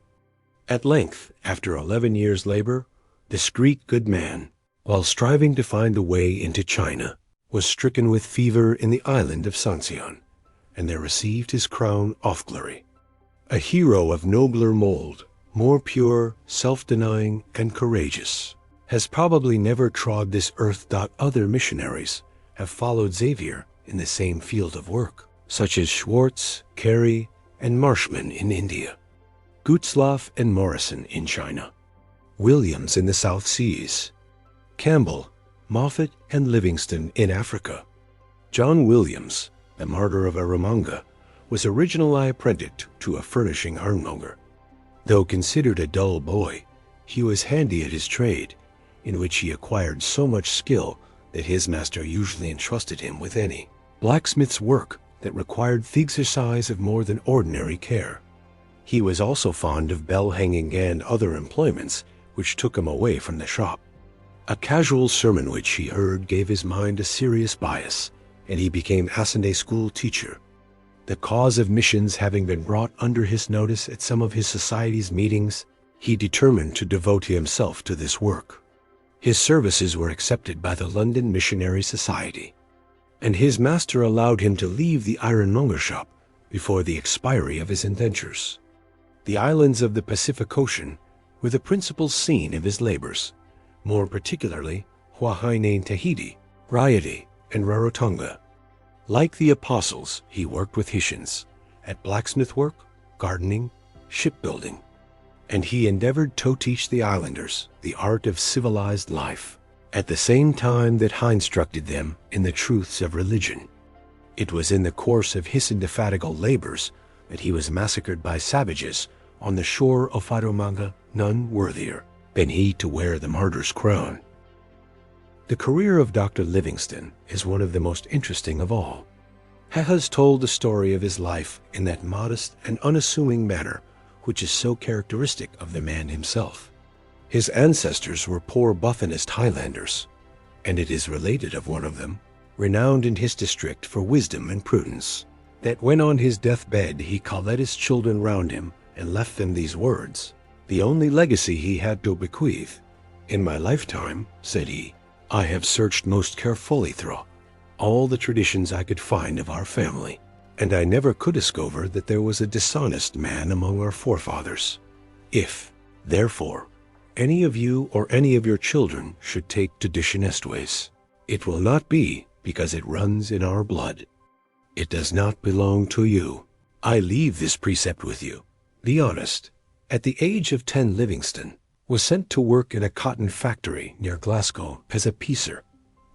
At length, after 11 years' labor, this great good man, while striving to find the way into China, was stricken with fever in the island of Sanxian, and there received his crown of glory. A hero of nobler mold, more pure, self-denying, and courageous, has probably never trod this earth. Other missionaries have followed Xavier in the same field of work, such as Schwartz, Carey, and Marshman in India, Gutzlaff and Morrison in China, Williams in the South Seas, Campbell, Moffat, and Livingstone in Africa. John Williams, the martyr of Erromanga, was originally apprenticed to a furnishing ironmonger. Though considered a dull boy, he was handy at his trade, in which he acquired so much skill that his master usually entrusted him with any blacksmith's work that required the exercise of more than ordinary care. He was also fond of bell-hanging and other employments which took him away from the shop. A casual sermon which he heard gave his mind a serious bias, and he became a Sunday school teacher. The cause of missions having been brought under his notice at some of his society's meetings, he determined to devote himself to this work. His services were accepted by the London Missionary Society, and his master allowed him to leave the ironmonger shop before the expiry of his indentures. The islands of the Pacific Ocean were the principal scene of his labors, more particularly Huahine Tahiti, Raiatea, and Rarotonga. Like the apostles, he worked with Hessians at blacksmith work, gardening, shipbuilding, and he endeavored to teach the islanders the art of civilized life, at the same time that he instructed them in the truths of religion. It was in the course of his indefatigable labors that he was massacred by savages on the shore of Erromanga, none worthier than he to wear the martyr's crown. The career of Dr. Livingstone is one of the most interesting of all. He has told the story of his life in that modest and unassuming manner which is so characteristic of the man himself. His ancestors were poor Buffonist Highlanders, and it is related of one of them, renowned in his district for wisdom and prudence, that when on his deathbed he called his children round him and left them these words, the only legacy he had to bequeath. "In my lifetime," said he, "I have searched most carefully through all the traditions I could find of our family, and I never could discover that there was a dishonest man among our forefathers. If, therefore, any of you or any of your children should take to dishonest ways, it will not be because it runs in our blood. It does not belong to you. I leave this precept with you. Be honest." At the age of 10, Livingstone was sent to work in a cotton factory near Glasgow as a piecer.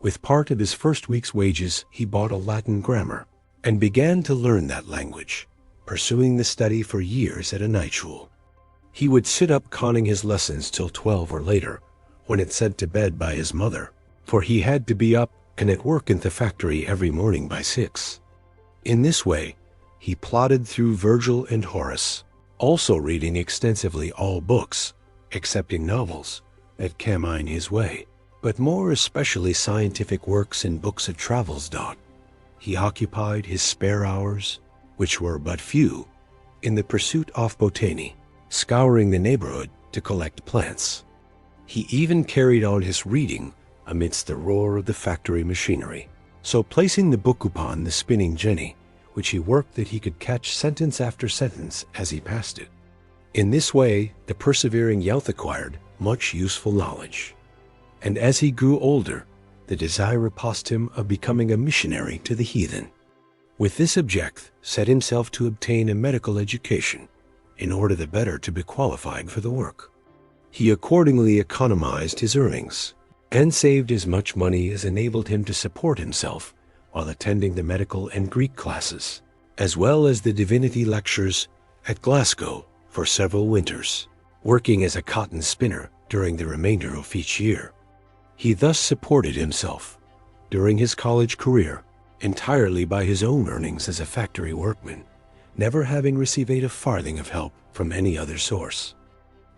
With part of his first week's wages, he bought a Latin grammar and began to learn that language, pursuing the study for years at a night school. He would sit up conning his lessons till 12 or later, when it's sent to bed by his mother, for he had to be up and at work in the factory every morning by 6. In this way, he plodded through Virgil and Horace, also reading extensively all books, excepting novels, that came in his way, but more especially scientific works and books of travels. He occupied his spare hours, which were but few, in the pursuit of botany, scouring the neighborhood to collect plants. He even carried on his reading amidst the roar of the factory machinery. So placing the book upon the spinning jenny, which he worked that he could catch sentence after sentence as he passed it. In this way, the persevering youth acquired much useful knowledge. And as he grew older, the desire repossessed him of becoming a missionary to the heathen. With this object, set himself to obtain a medical education, in order the better to be qualified for the work. He accordingly economized his earnings, and saved as much money as enabled him to support himself while attending the medical and Greek classes, as well as the divinity lectures at Glasgow for several winters, working as a cotton spinner during the remainder of each year. He thus supported himself, during his college career, entirely by his own earnings as a factory workman, never having received a farthing of help from any other source.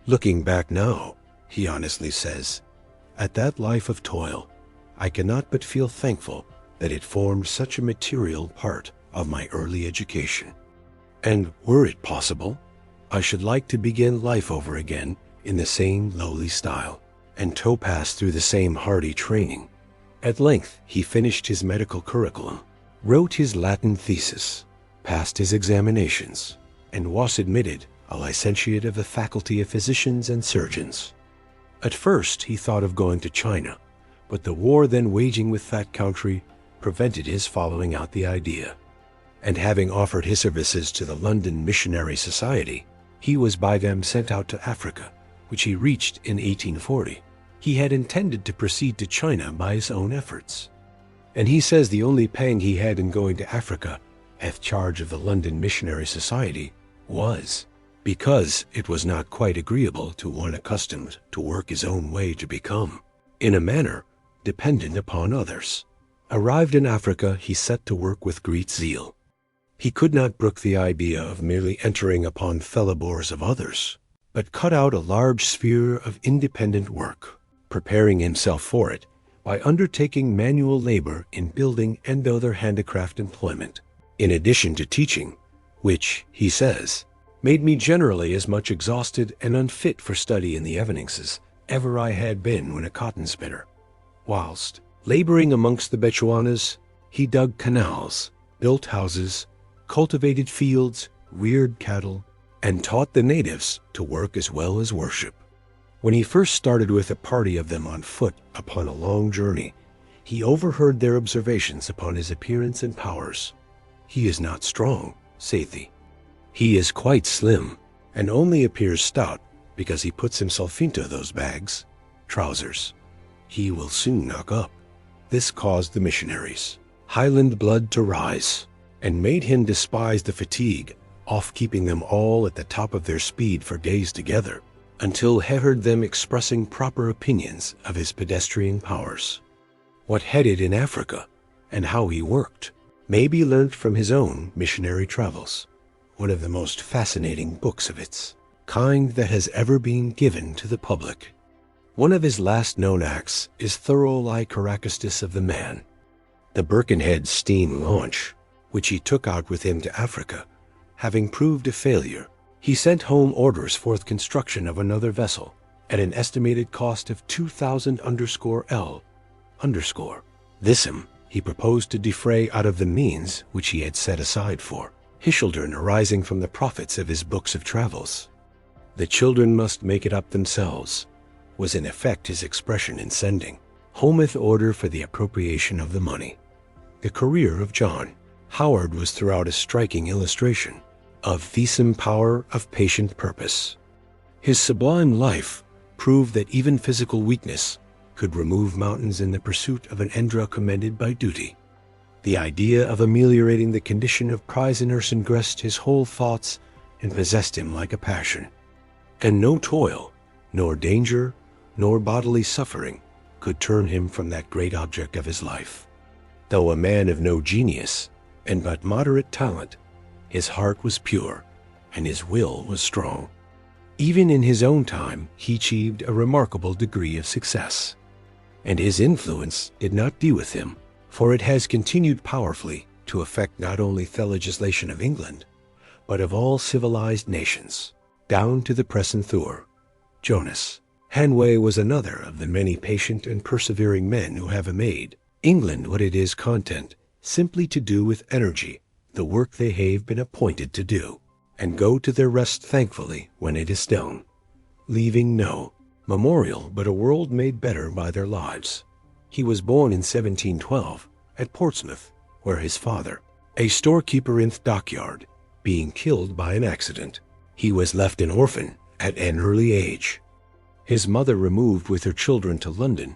Looking back now, he honestly says, at that life of toil, I cannot but feel thankful that it formed such a material part of my early education. And were it possible, I should like to begin life over again in the same lowly style, and to pass through the same hardy training. At length he finished his medical curriculum, wrote his Latin thesis, passed his examinations, and was admitted a licentiate of the Faculty of Physicians and Surgeons. At first he thought of going to China, but the war then waging with that country prevented his following out the idea. And having offered his services to the London Missionary Society, he was by them sent out to Africa, which he reached in 1840. He had intended to proceed to China by his own efforts. And he says the only pang he had in going to Africa, at charge of the London Missionary Society, was because it was not quite agreeable to one accustomed to work his own way to become, in a manner, dependent upon others. Arrived in Africa, he set to work with great zeal. He could not brook the idea of merely entering upon fellowbores of others, but cut out a large sphere of independent work, preparing himself for it by undertaking manual labor in building and other handicraft employment, in addition to teaching, which, he says, made me generally as much exhausted and unfit for study in the evenings ever I had been when a cotton spinner. Whilst laboring amongst the Bechuanas, he dug canals, built houses, cultivated fields, reared cattle, and taught the natives to work as well as worship. When he first started with a party of them on foot upon a long journey, he overheard their observations upon his appearance and powers. He is not strong, saith he. He is quite slim, and only appears stout because he puts himself into those bags, trousers. He will soon knock up. This caused the missionaries' Highland blood to rise, and made him despise the fatigue, oft keeping them all at the top of their speed for days together, until he heard them expressing proper opinions of his pedestrian powers. What headed in Africa, and how he worked, may be learnt from his own missionary travels, one of the most fascinating books of its kind that has ever been given to the public. One of his last known acts is Thoroughly Caracastus of the Man, the Birkenhead steam launch, which he took out with him to Africa. Having proved a failure, he sent home orders for the construction of another vessel at an estimated cost of 2,000 L. This he proposed to defray out of the means which he had set aside for his children arising from the profits of his books of travels. The children must make it up themselves, was in effect his expression in sending hometh order for the appropriation of the money. The career of John Howard was throughout a striking illustration of VIII power of patient purpose. His sublime life proved that even physical weakness could remove mountains in the pursuit of an end commended by duty. The idea of ameliorating the condition of prisoners engrossed his whole thoughts and possessed him like a passion. And no toil, nor danger, nor bodily suffering could turn him from that great object of his life. Though a man of no genius and but moderate talent, his heart was pure and his will was strong. Even in his own time, he achieved a remarkable degree of success. And his influence did not be with him, for it has continued powerfully to affect not only the legislation of England, but of all civilized nations, down to the present Thur, Jonas, Hanway was another of the many patient and persevering men who have made England what it is content, simply to do with energy the work they have been appointed to do, and go to their rest thankfully when it is done, leaving no memorial but a world made better by their lives. He was born in 1712 at Portsmouth, where his father, a storekeeper in the dockyard, being killed by an accident, he was left an orphan at an early age. His mother removed with her children to London,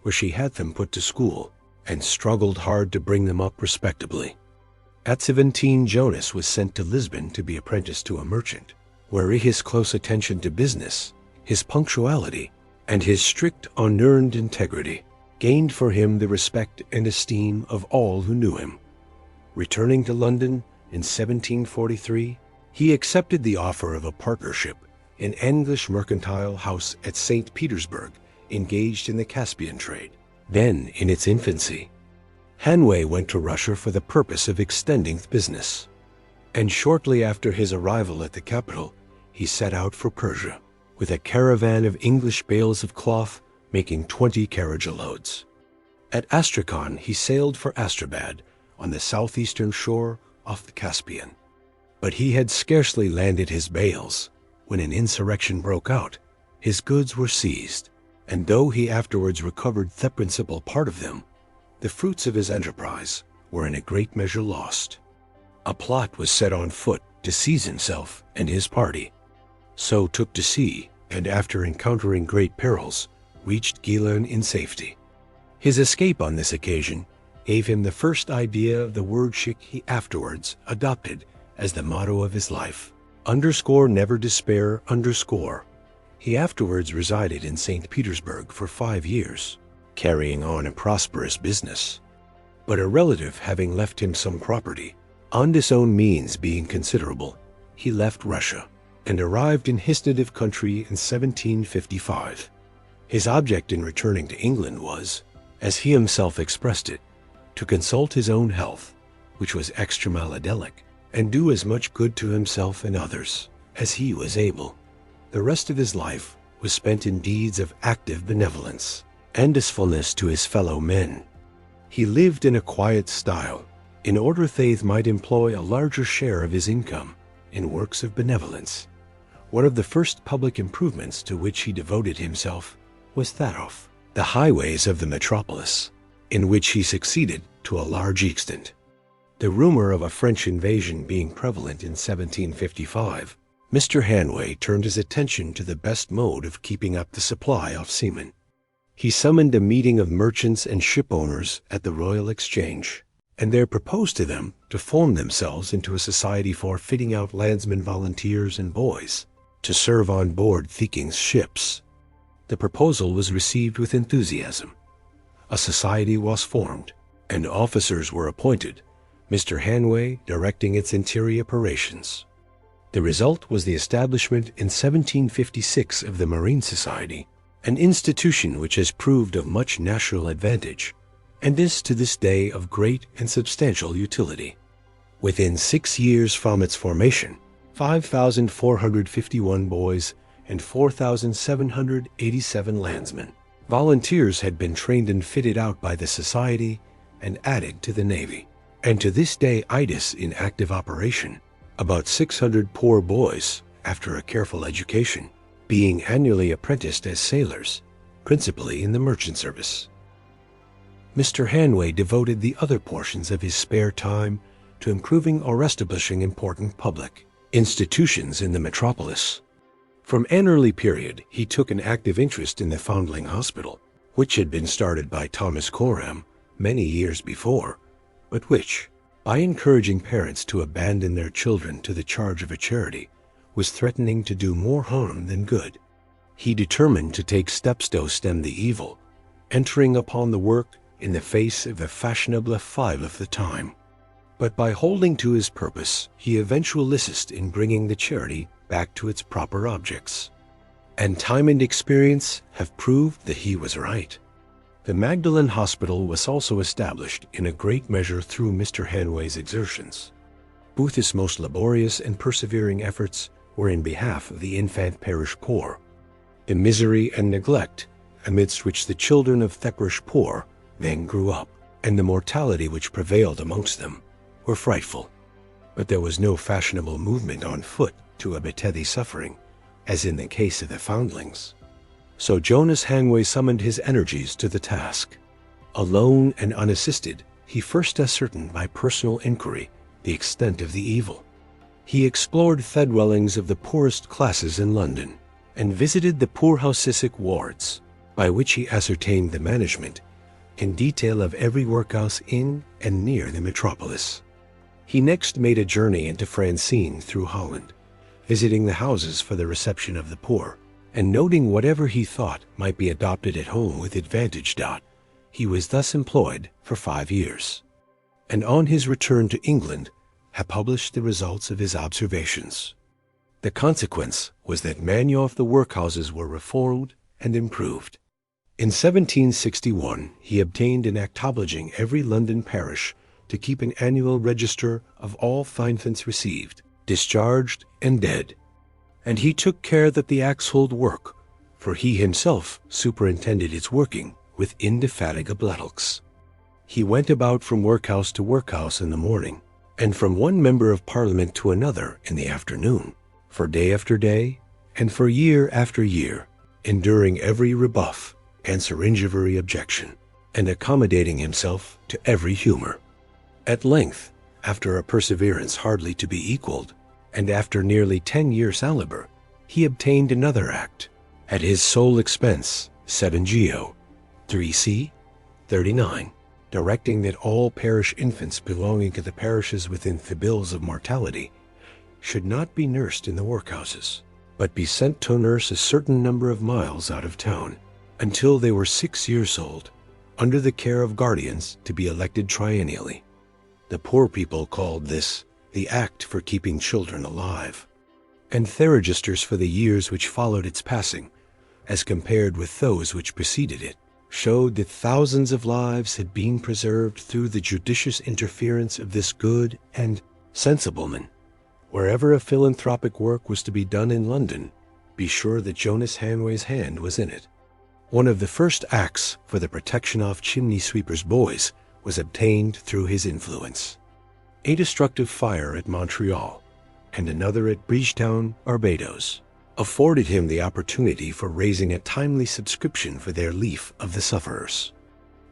where she had them put to school, and struggled hard to bring them up respectably. At 17, Jonas was sent to Lisbon to be apprenticed to a merchant, where his close attention to business, his punctuality, and his strict unearned integrity gained for him the respect and esteem of all who knew him. Returning to London in 1743, he accepted the offer of a partnership in an English mercantile house at St. Petersburg, engaged in the Caspian trade, then in its infancy. Hanway went to Russia for the purpose of extending the business, and shortly after his arrival at the capital, he set out for Persia, with a caravan of English bales of cloth making 20 carriage loads. At Astrakhan, he sailed for Astrabad on the southeastern shore off the Caspian. But he had scarcely landed his bales when an insurrection broke out. His goods were seized, and though he afterwards recovered the principal part of them, the fruits of his enterprise were in a great measure lost. A plot was set on foot to seize himself and his party, so took to sea, and after encountering great perils, reached Geelern in safety. His escape on this occasion gave him the first idea of the wordship he afterwards adopted as the motto of his life. Underscore never despair, underscore. He afterwards resided in St. Petersburg for 5 years, carrying on a prosperous business. But a relative having left him some property, on his own means being considerable, he left Russia and arrived in his native country in 1755. His object in returning to England was, as he himself expressed it, to consult his own health, which was extra maladelic, and do as much good to himself and others as he was able. The rest of his life was spent in deeds of active benevolence and usefulness to his fellow men. He lived in a quiet style, in order they might employ a larger share of his income in works of benevolence. One of the first public improvements to which he devoted himself was that of the highways of the metropolis, in which he succeeded to a large extent. The rumor of a French invasion being prevalent in 1755, Mr. Hanway turned his attention to the best mode of keeping up the supply of seamen. He summoned a meeting of merchants and ship owners at the Royal Exchange, and there proposed to them to form themselves into a society for fitting out landsmen, volunteers, and boys to serve on board the king's ships. The proposal was received with enthusiasm. A society was formed, and officers were appointed, Mr. Hanway directing its interior operations. The result was the establishment in 1756 of the Marine Society, an institution which has proved of much national advantage, and is to this day of great and substantial utility. Within 6 years from its formation, 5,451 boys and 4,787 landsmen, volunteers had been trained and fitted out by the Society and added to the Navy. And to this day it is in active operation, about 600 poor boys, after a careful education, being annually apprenticed as sailors, principally in the merchant service. Mr. Hanway devoted the other portions of his spare time to improving or establishing important public institutions in the metropolis. From an early period, he took an active interest in the Foundling Hospital, which had been started by Thomas Coram many years before, but which, by encouraging parents to abandon their children to the charge of a charity, was threatening to do more harm than good. He determined to take steps to stem the evil, entering upon the work in the face of the fashionable five of the time. But by holding to his purpose, he eventually assisted in bringing the charity back to its proper objects. And time and experience have proved that he was right. The Magdalen Hospital was also established in a great measure through Mr. Hanway's exertions. Both his most laborious and persevering efforts were in behalf of the infant parish poor. the misery and neglect amidst which the children of feckless poor then grew up, and the mortality which prevailed amongst them, were frightful. But there was no fashionable movement on foot to abate the suffering, as in the case of the foundlings. So Jonas Hanway summoned his energies to the task. Alone and unassisted, he first ascertained by personal inquiry the extent of the evil. He explored the dwellings of the poorest classes in London, and visited the poorhousesic wards, by which he ascertained the management in detail of every workhouse in and near the metropolis. He next made a journey into Francine through Holland, visiting the houses for the reception of the poor, and noting whatever he thought might be adopted at home with advantage. He was thus employed for 5 years, and on his return to England had published the results of his observations. The consequence was that many of the workhouses were reformed and improved. In 1761 he obtained an act obliging every London parish to keep an annual register of all finefants received, discharged, and dead, and he took care that the acts hold work, for he himself superintended its working with indefatigable attles. He went about from workhouse to workhouse in the morning, and from one member of Parliament to another in the afternoon, for day after day, and for year after year, enduring every rebuff and syringivery objection, and accommodating himself to every humor. At length, after a perseverance hardly to be equaled, and after nearly 10 years' aliber, he obtained another act, at his sole expense, 7 Geo, 3c, 39, directing that all parish infants belonging to the parishes within the bills of mortality should not be nursed in the workhouses, but be sent to nurse a certain number of miles out of town, until they were 6 years old, under the care of guardians to be elected triennially. The poor people called this the Act for Keeping Children Alive, and the registers for the years which followed its passing, as compared with those which preceded it, showed that thousands of lives had been preserved through the judicious interference of this good and sensible man. Wherever a philanthropic work was to be done in London, be sure that Jonas Hanway's hand was in it. One of the first acts for the protection of chimney sweepers' boys was obtained through his influence. A destructive fire at Montreal, and another at Bridgetown, Barbados, afforded him the opportunity for raising a timely subscription for the relief of the sufferers.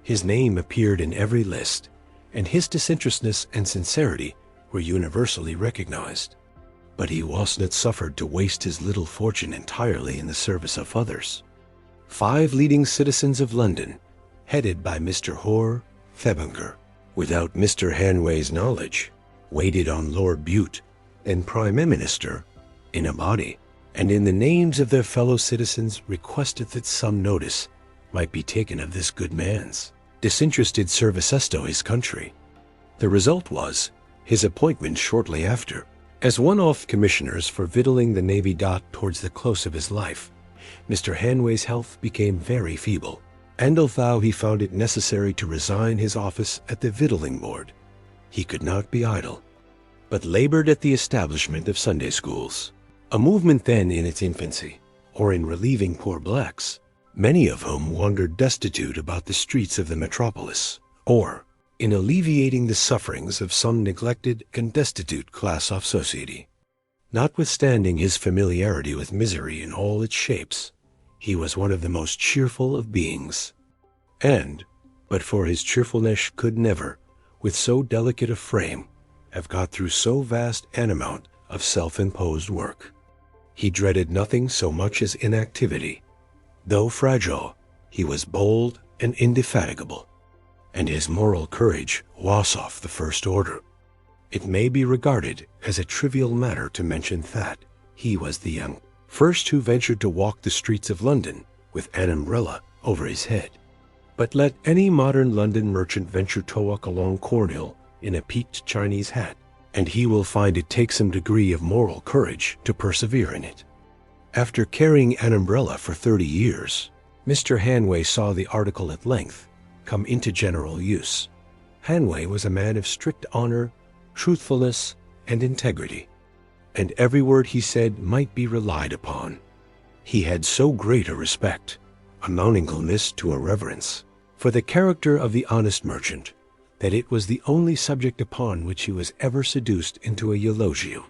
His name appeared in every list, and his disinterestedness and sincerity were universally recognized. But he was not suffered to waste his little fortune entirely in the service of others. 5 leading citizens of London, headed by Mr. Hoare Thebinger, without Mr. Hanway's knowledge, waited on Lord Bute and Prime Minister in a body, and in the names of their fellow citizens requested that some notice might be taken of this good man's disinterested services to his country. The result was his appointment shortly after, as one-off commissioners for victualling the Navy. Towards the close of his life, Mr. Hanway's health became very feeble, and although he found it necessary to resign his office at the Victualling Board, he could not be idle, but labored at the establishment of Sunday schools, a movement then in its infancy, or in relieving poor blacks, many of whom wandered destitute about the streets of the metropolis, or in alleviating the sufferings of some neglected and destitute class of society. Notwithstanding his familiarity with misery in all its shapes, he was one of the most cheerful of beings, and, but for his cheerfulness, could never, with so delicate a frame, have got through so vast an amount of self-imposed work. He dreaded nothing so much as inactivity. Though fragile, he was bold and indefatigable, and his moral courage was of the first order. It may be regarded as a trivial matter to mention that he was the young first who ventured to walk the streets of London with an umbrella over his head. But let any modern London merchant venture to walk along Cornhill in a peaked Chinese hat, and he will find it takes some degree of moral courage to persevere in it. After carrying an umbrella for 30 years, Mr. Hanway saw the article at length come into general use. Hanway was a man of strict honor, truthfulness, and integrity, and every word he said might be relied upon. He had so great a respect, amounting almost to a reverence, for the character of the honest merchant, that it was the only subject upon which he was ever seduced into a eulogium.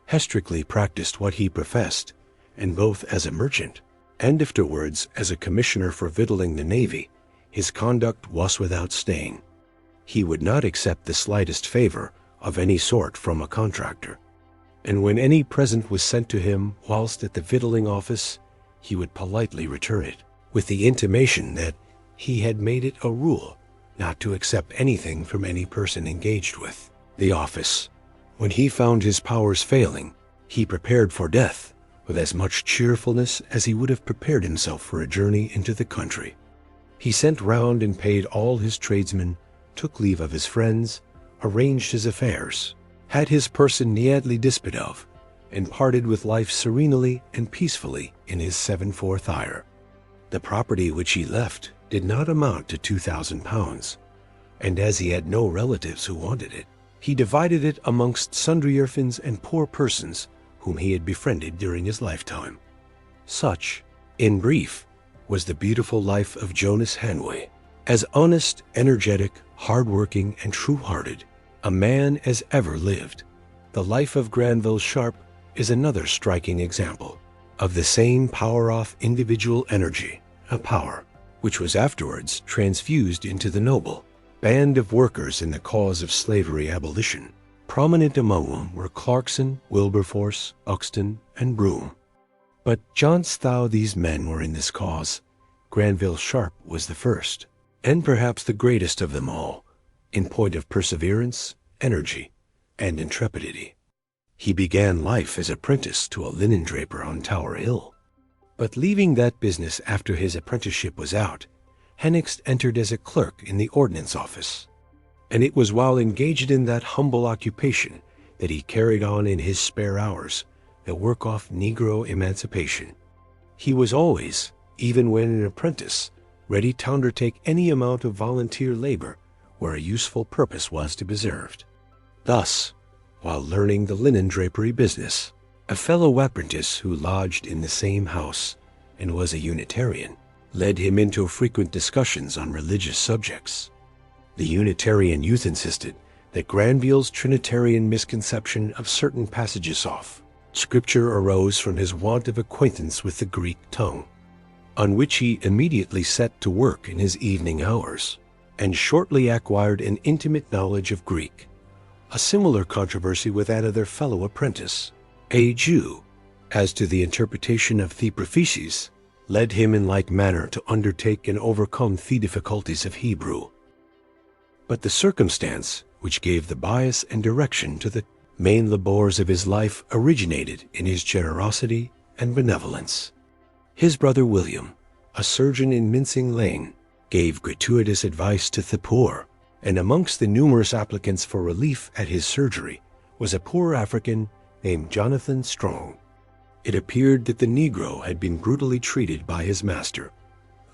He strictly practiced what he professed, and both as a merchant, and afterwards as a commissioner for victualling the navy, his conduct was without stain. He would not accept the slightest favor of any sort from a contractor, and when any present was sent to him whilst at the victualling office, he would politely return it, with the intimation that he had made it a rule not to accept anything from any person engaged with the office. When he found his powers failing, he prepared for death with as much cheerfulness as he would have prepared himself for a journey into the country. He sent round and paid all his tradesmen, took leave of his friends, arranged his affairs, had his person neatly disposed of, and parted with life serenely and peacefully in his 7/4 hire. The property which he left did not amount to £2,000, and as he had no relatives who wanted it, he divided it amongst sundry orphans and poor persons whom he had befriended during his lifetime. Such, in brief, was the beautiful life of Jonas Hanway. As honest, energetic, hard-working, and true-hearted a man as ever lived, the life of Granville Sharp is another striking example of the same power-off individual energy, a power which was afterwards transfused into the noble band of workers in the cause of slavery abolition. Prominent among them were Clarkson, Wilberforce, Uxton, and Broome. But johnst thou these men were in this cause, Granville Sharp was the first, and perhaps the greatest of them all, in point of perseverance, energy, and intrepidity. He began life as apprentice to a linen draper on Tower Hill, but leaving that business after his apprenticeship was out, he next entered as a clerk in the Ordnance Office, and it was while engaged in that humble occupation that he carried on in his spare hours the work of Negro emancipation. He was always, even when an apprentice, ready to undertake any amount of volunteer labor where a useful purpose was to be served. Thus, while learning the linen drapery business, a fellow apprentice who lodged in the same house and was a Unitarian led him into frequent discussions on religious subjects. The Unitarian youth insisted that Granville's Trinitarian misconception of certain passages of Scripture arose from his want of acquaintance with the Greek tongue, on which he immediately set to work in his evening hours, and shortly acquired an intimate knowledge of Greek. A similar controversy with that of their fellow apprentice, a Jew, as to the interpretation of the prophecies, led him in like manner to undertake and overcome the difficulties of Hebrew. But the circumstance which gave the bias and direction to the main labors of his life originated in his generosity and benevolence. His brother William, a surgeon in Mincing Lane, gave gratuitous advice to the poor, and amongst the numerous applicants for relief at his surgery was a poor African named Jonathan Strong. It appeared that the Negro had been brutally treated by his master,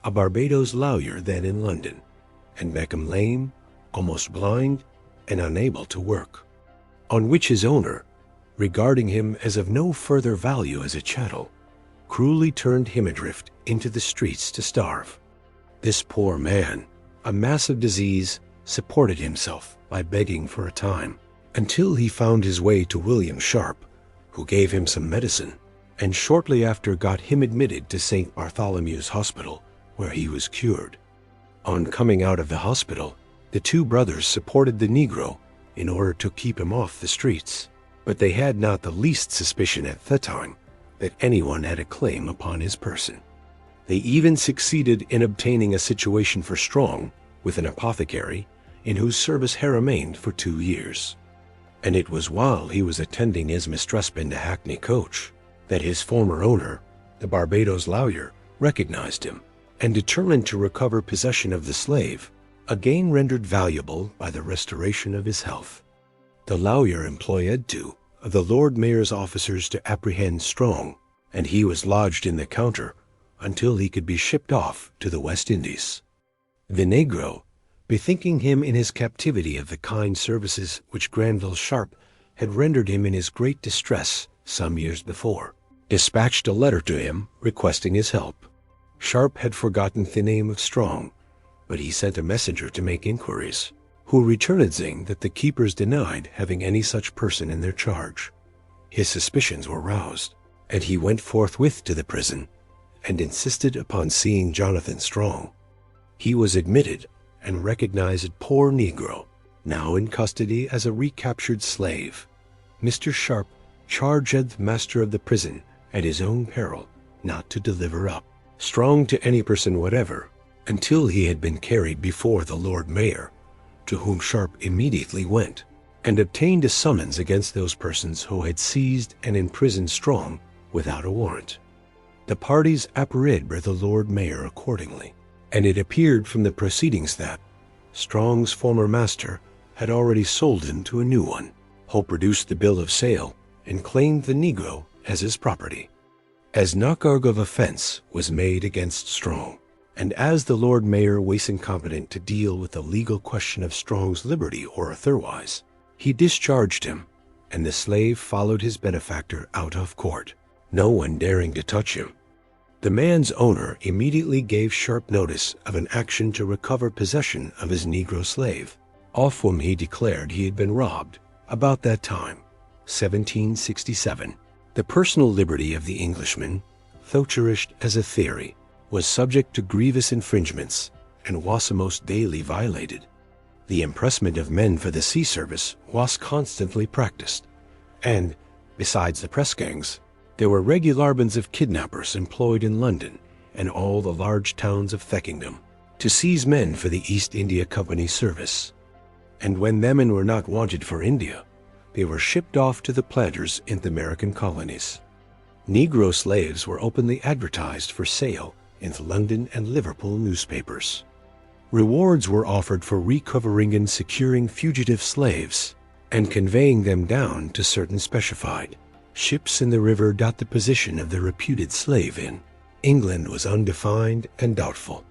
a Barbados lawyer then in London, and become lame, almost blind, and unable to work, on which his owner, regarding him as of no further value as a chattel, cruelly turned him adrift into the streets to starve. This poor man, a mass of disease, supported himself by begging for a time, until he found his way to William Sharp, who gave him some medicine, and shortly after got him admitted to St. Bartholomew's Hospital, where he was cured. On coming out of the hospital, the two brothers supported the Negro in order to keep him off the streets, but they had not the least suspicion at the time that anyone had a claim upon his person. They even succeeded in obtaining a situation for Strong with an apothecary, in whose service he remained for 2 years. And it was while he was attending his mistress in the hackney coach that his former owner, the Barbados lawyer, recognized him, and determined to recover possession of the slave, again rendered valuable by the restoration of his health. The lawyer employed two of the Lord Mayor's officers to apprehend Strong, and he was lodged in the Counter until he could be shipped off to the West Indies. The Negro, bethinking him in his captivity of the kind services which Granville Sharp had rendered him in his great distress some years before, dispatched a letter to him requesting his help. Sharp had forgotten the name of Strong, but he sent a messenger to make inquiries, who returned saying that the keepers denied having any such person in their charge. His suspicions were roused, and he went forthwith to the prison and insisted upon seeing Jonathan Strong. He was admitted and recognized a poor Negro, now in custody as a recaptured slave. Mr. Sharp charged the master of the prison at his own peril not to deliver up Strong to any person whatever until he had been carried before the Lord Mayor, to whom Sharp immediately went, and obtained a summons against those persons who had seized and imprisoned Strong without a warrant. The parties apprehended the Lord Mayor accordingly, and it appeared from the proceedings that Strong's former master had already sold him to a new one, who produced the bill of sale and claimed the Negro as his property. As no charge of offense was made against Strong, and as the Lord Mayor was incompetent to deal with the legal question of Strong's liberty or otherwise, he discharged him, and the slave followed his benefactor out of court, no one daring to touch him. The man's owner immediately gave Sharp notice of an action to recover possession of his Negro slave, of whom he declared he had been robbed about that time, 1767. The personal liberty of the Englishman, though cherished as a theory, was subject to grievous infringements and was almost daily violated. The impressment of men for the sea service was constantly practiced, and, besides the press gangs, there were regular bands of kidnappers employed in London and all the large towns of the kingdom to seize men for the East India Company service. And when them men were not wanted for India, they were shipped off to the planters in the American colonies. Negro slaves were openly advertised for sale in the London and Liverpool newspapers. Rewards were offered for recovering and securing fugitive slaves and conveying them down to certain specified ships in the river. The position of the reputed slave in England was undefined and doubtful.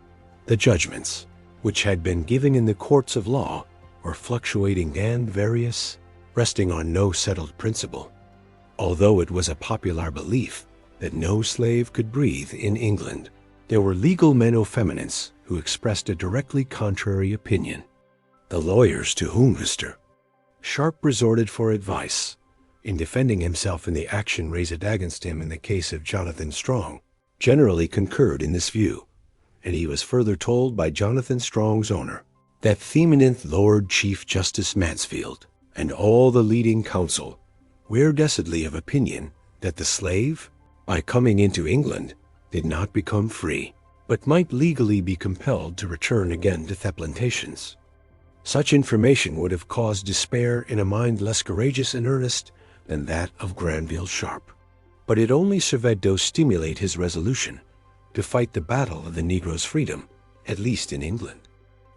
The judgments, which had been given in the courts of law, were fluctuating and various, resting on no settled principle. Although it was a popular belief that no slave could breathe in England, there were legal men of eminence who expressed a directly contrary opinion. The lawyers to whom Mr. Sharp resorted for advice in defending himself in the action raised against him in the case of Jonathan Strong generally concurred in this view, and he was further told by Jonathan Strong's owner that the eminent Lord Chief Justice Mansfield and all the leading counsel were decidedly of opinion that the slave, by coming into England, did not become free, but might legally be compelled to return again to the plantations. Such information would have caused despair in a mind less courageous and earnest than that of Granville Sharp, but it only served to stimulate his resolution to fight the battle of the Negro's freedom, at least in England.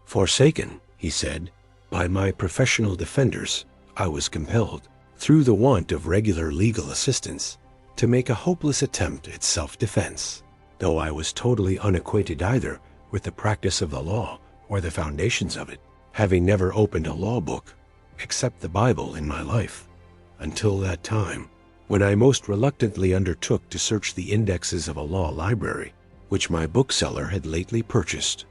Forsaken, he said, by my professional defenders, I was compelled, through the want of regular legal assistance, to make a hopeless attempt at self-defense, though I was totally unacquainted either with the practice of the law or the foundations of it, having never opened a law book, except the Bible, in my life, until that time, when I most reluctantly undertook to search the indexes of a law library, which my bookseller had lately purchased.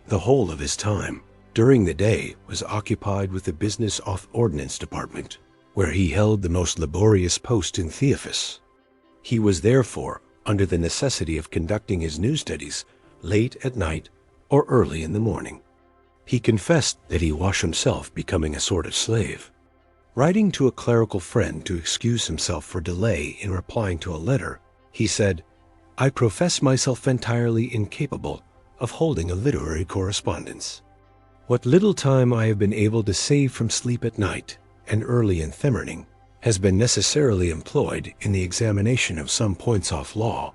The whole of his time, during the day, was occupied with the business of Ordnance Department, where he held the most laborious post in the office. He was therefore under the necessity of conducting his new studies late at night or early in the morning. He confessed that he was himself becoming a sort of slave. Writing to a clerical friend to excuse himself for delay in replying to a letter, he said, "I profess myself entirely incapable of holding a literary correspondence. What little time I have been able to save from sleep at night and early in the morning has been necessarily employed in the examination of some points of law,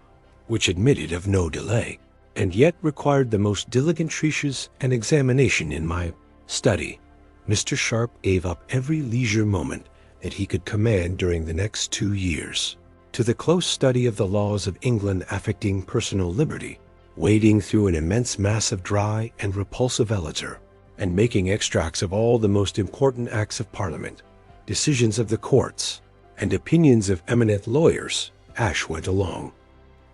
which admitted of no delay, and yet required the most diligent treatise and examination in my study." Mr. Sharp gave up every leisure moment that he could command during the next 2 years to the close study of the laws of England affecting personal liberty, wading through an immense mass of dry and repulsive literature, and making extracts of all the most important acts of Parliament, decisions of the courts, and opinions of eminent lawyers Ash went along.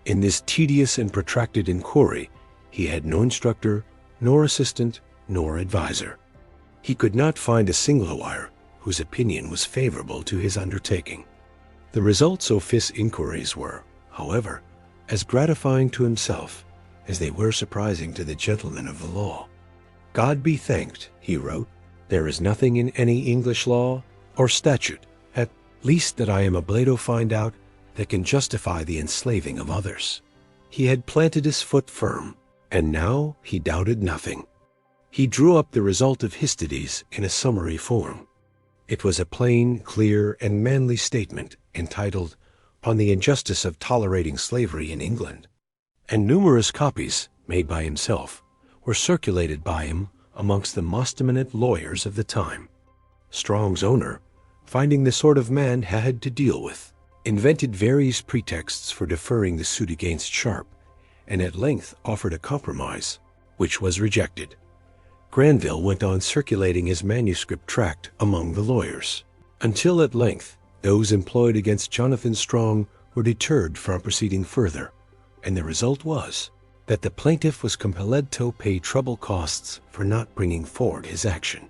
In this tedious and protracted inquiry, he had no instructor, nor assistant, nor advisor. He could not find a single wire whose opinion was favorable to his undertaking. The results of his inquiries were, however, as gratifying to himself as they were surprising to the gentlemen of the law. "God be thanked," he wrote, "there is nothing in any English law or statute, at least that I am able to find out, that can justify the enslaving of others." He had planted his foot firm, and now he doubted nothing. He drew up the result of his studies in a summary form. It was a plain, clear, and manly statement entitled, "On the Injustice of Tolerating Slavery in England," and numerous copies, made by himself, were circulated by him amongst the most eminent lawyers of the time. Strong's owner, finding the sort of man he had to deal with, invented various pretexts for deferring the suit against Sharp, and at length offered a compromise, which was rejected. Granville went on circulating his manuscript tract among the lawyers, until at length those employed against Jonathan Strong were deterred from proceeding further, and the result was that the plaintiff was compelled to pay treble costs for not bringing forward his action.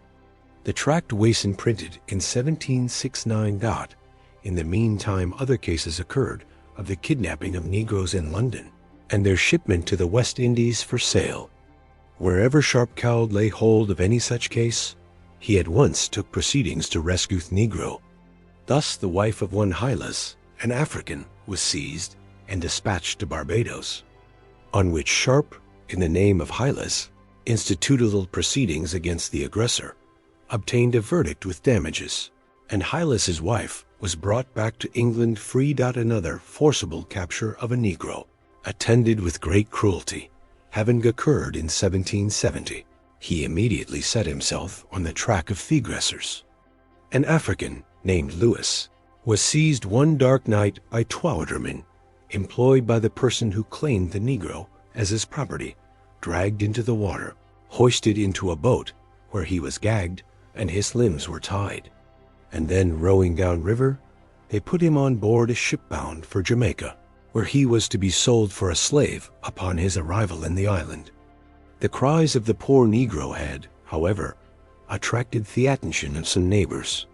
The tract Wasson printed in 1769. In the meantime, other cases occurred of the kidnapping of Negroes in London and their shipment to the West Indies for sale. Wherever Sharp Cowd lay hold of any such case, he at once took proceedings to rescue the Negro. Thus the wife of one Hylas, an African, was seized and dispatched to Barbados, on which Sharp, in the name of Hylas, instituted proceedings against the aggressor, obtained a verdict with damages, and Hylas's wife was brought back to England free. Another forcible capture of a Negro, attended with great cruelty, having occurred in 1770, he immediately set himself on the track of the aggressors. An African named Lewis was seized one dark night by twawatermen, employed by the person who claimed the Negro as his property, dragged into the water, hoisted into a boat where he was gagged and his limbs were tied, and then rowing down river, they put him on board a ship bound for Jamaica, where he was to be sold for a slave upon his arrival in the island. The cries of the poor Negro had, however, attracted the attention of some neighbors,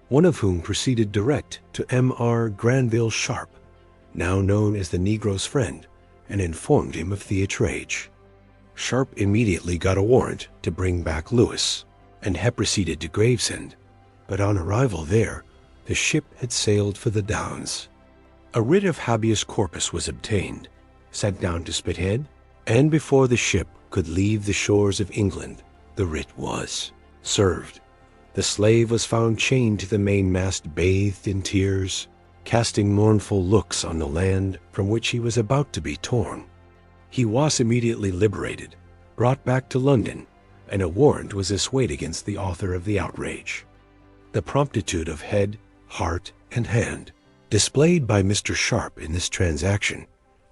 one of whom proceeded direct to M.R. Granville Sharp, now known as the Negro's friend, and informed him of the outrage. Sharp immediately got a warrant to bring back Lewis, and had proceeded to Gravesend, but on arrival there, the ship had sailed for the Downs. A writ of habeas corpus was obtained, sent down to Spithead, and before the ship could leave the shores of England, the writ was served. The slave was found chained to the mainmast, bathed in tears, casting mournful looks on the land from which he was about to be torn. He was immediately liberated, brought back to London, and a warrant was issued against the author of the outrage. The promptitude of head, heart, and hand displayed by Mr. Sharp in this transaction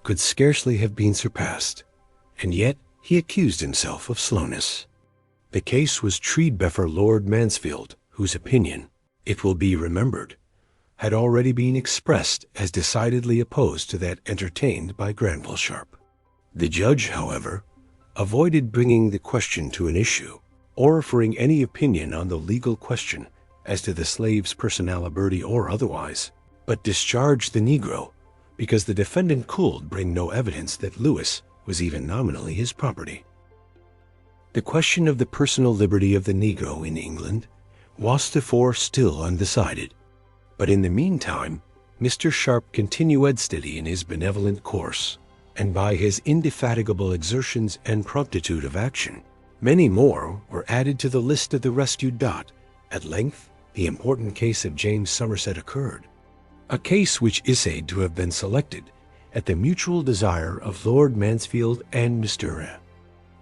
could scarcely have been surpassed, and yet he accused himself of slowness. The case was treated before Lord Mansfield, whose opinion, it will be remembered, had already been expressed as decidedly opposed to that entertained by Granville Sharp. The judge, however, avoided bringing the question to an issue, or offering any opinion on the legal question as to the slave's personality or otherwise, but discharged the Negro because the defendant could bring no evidence that Lewis was even nominally his property. The question of the personal liberty of the Negro in England was therefore still undecided, but in the meantime Mr. Sharp continued steady in his benevolent course, and by his indefatigable exertions and promptitude of action, many more were added to the list of the rescued. At length the important case of James Somerset occurred, a case which is said to have been selected at the mutual desire of Lord Mansfield and Mr.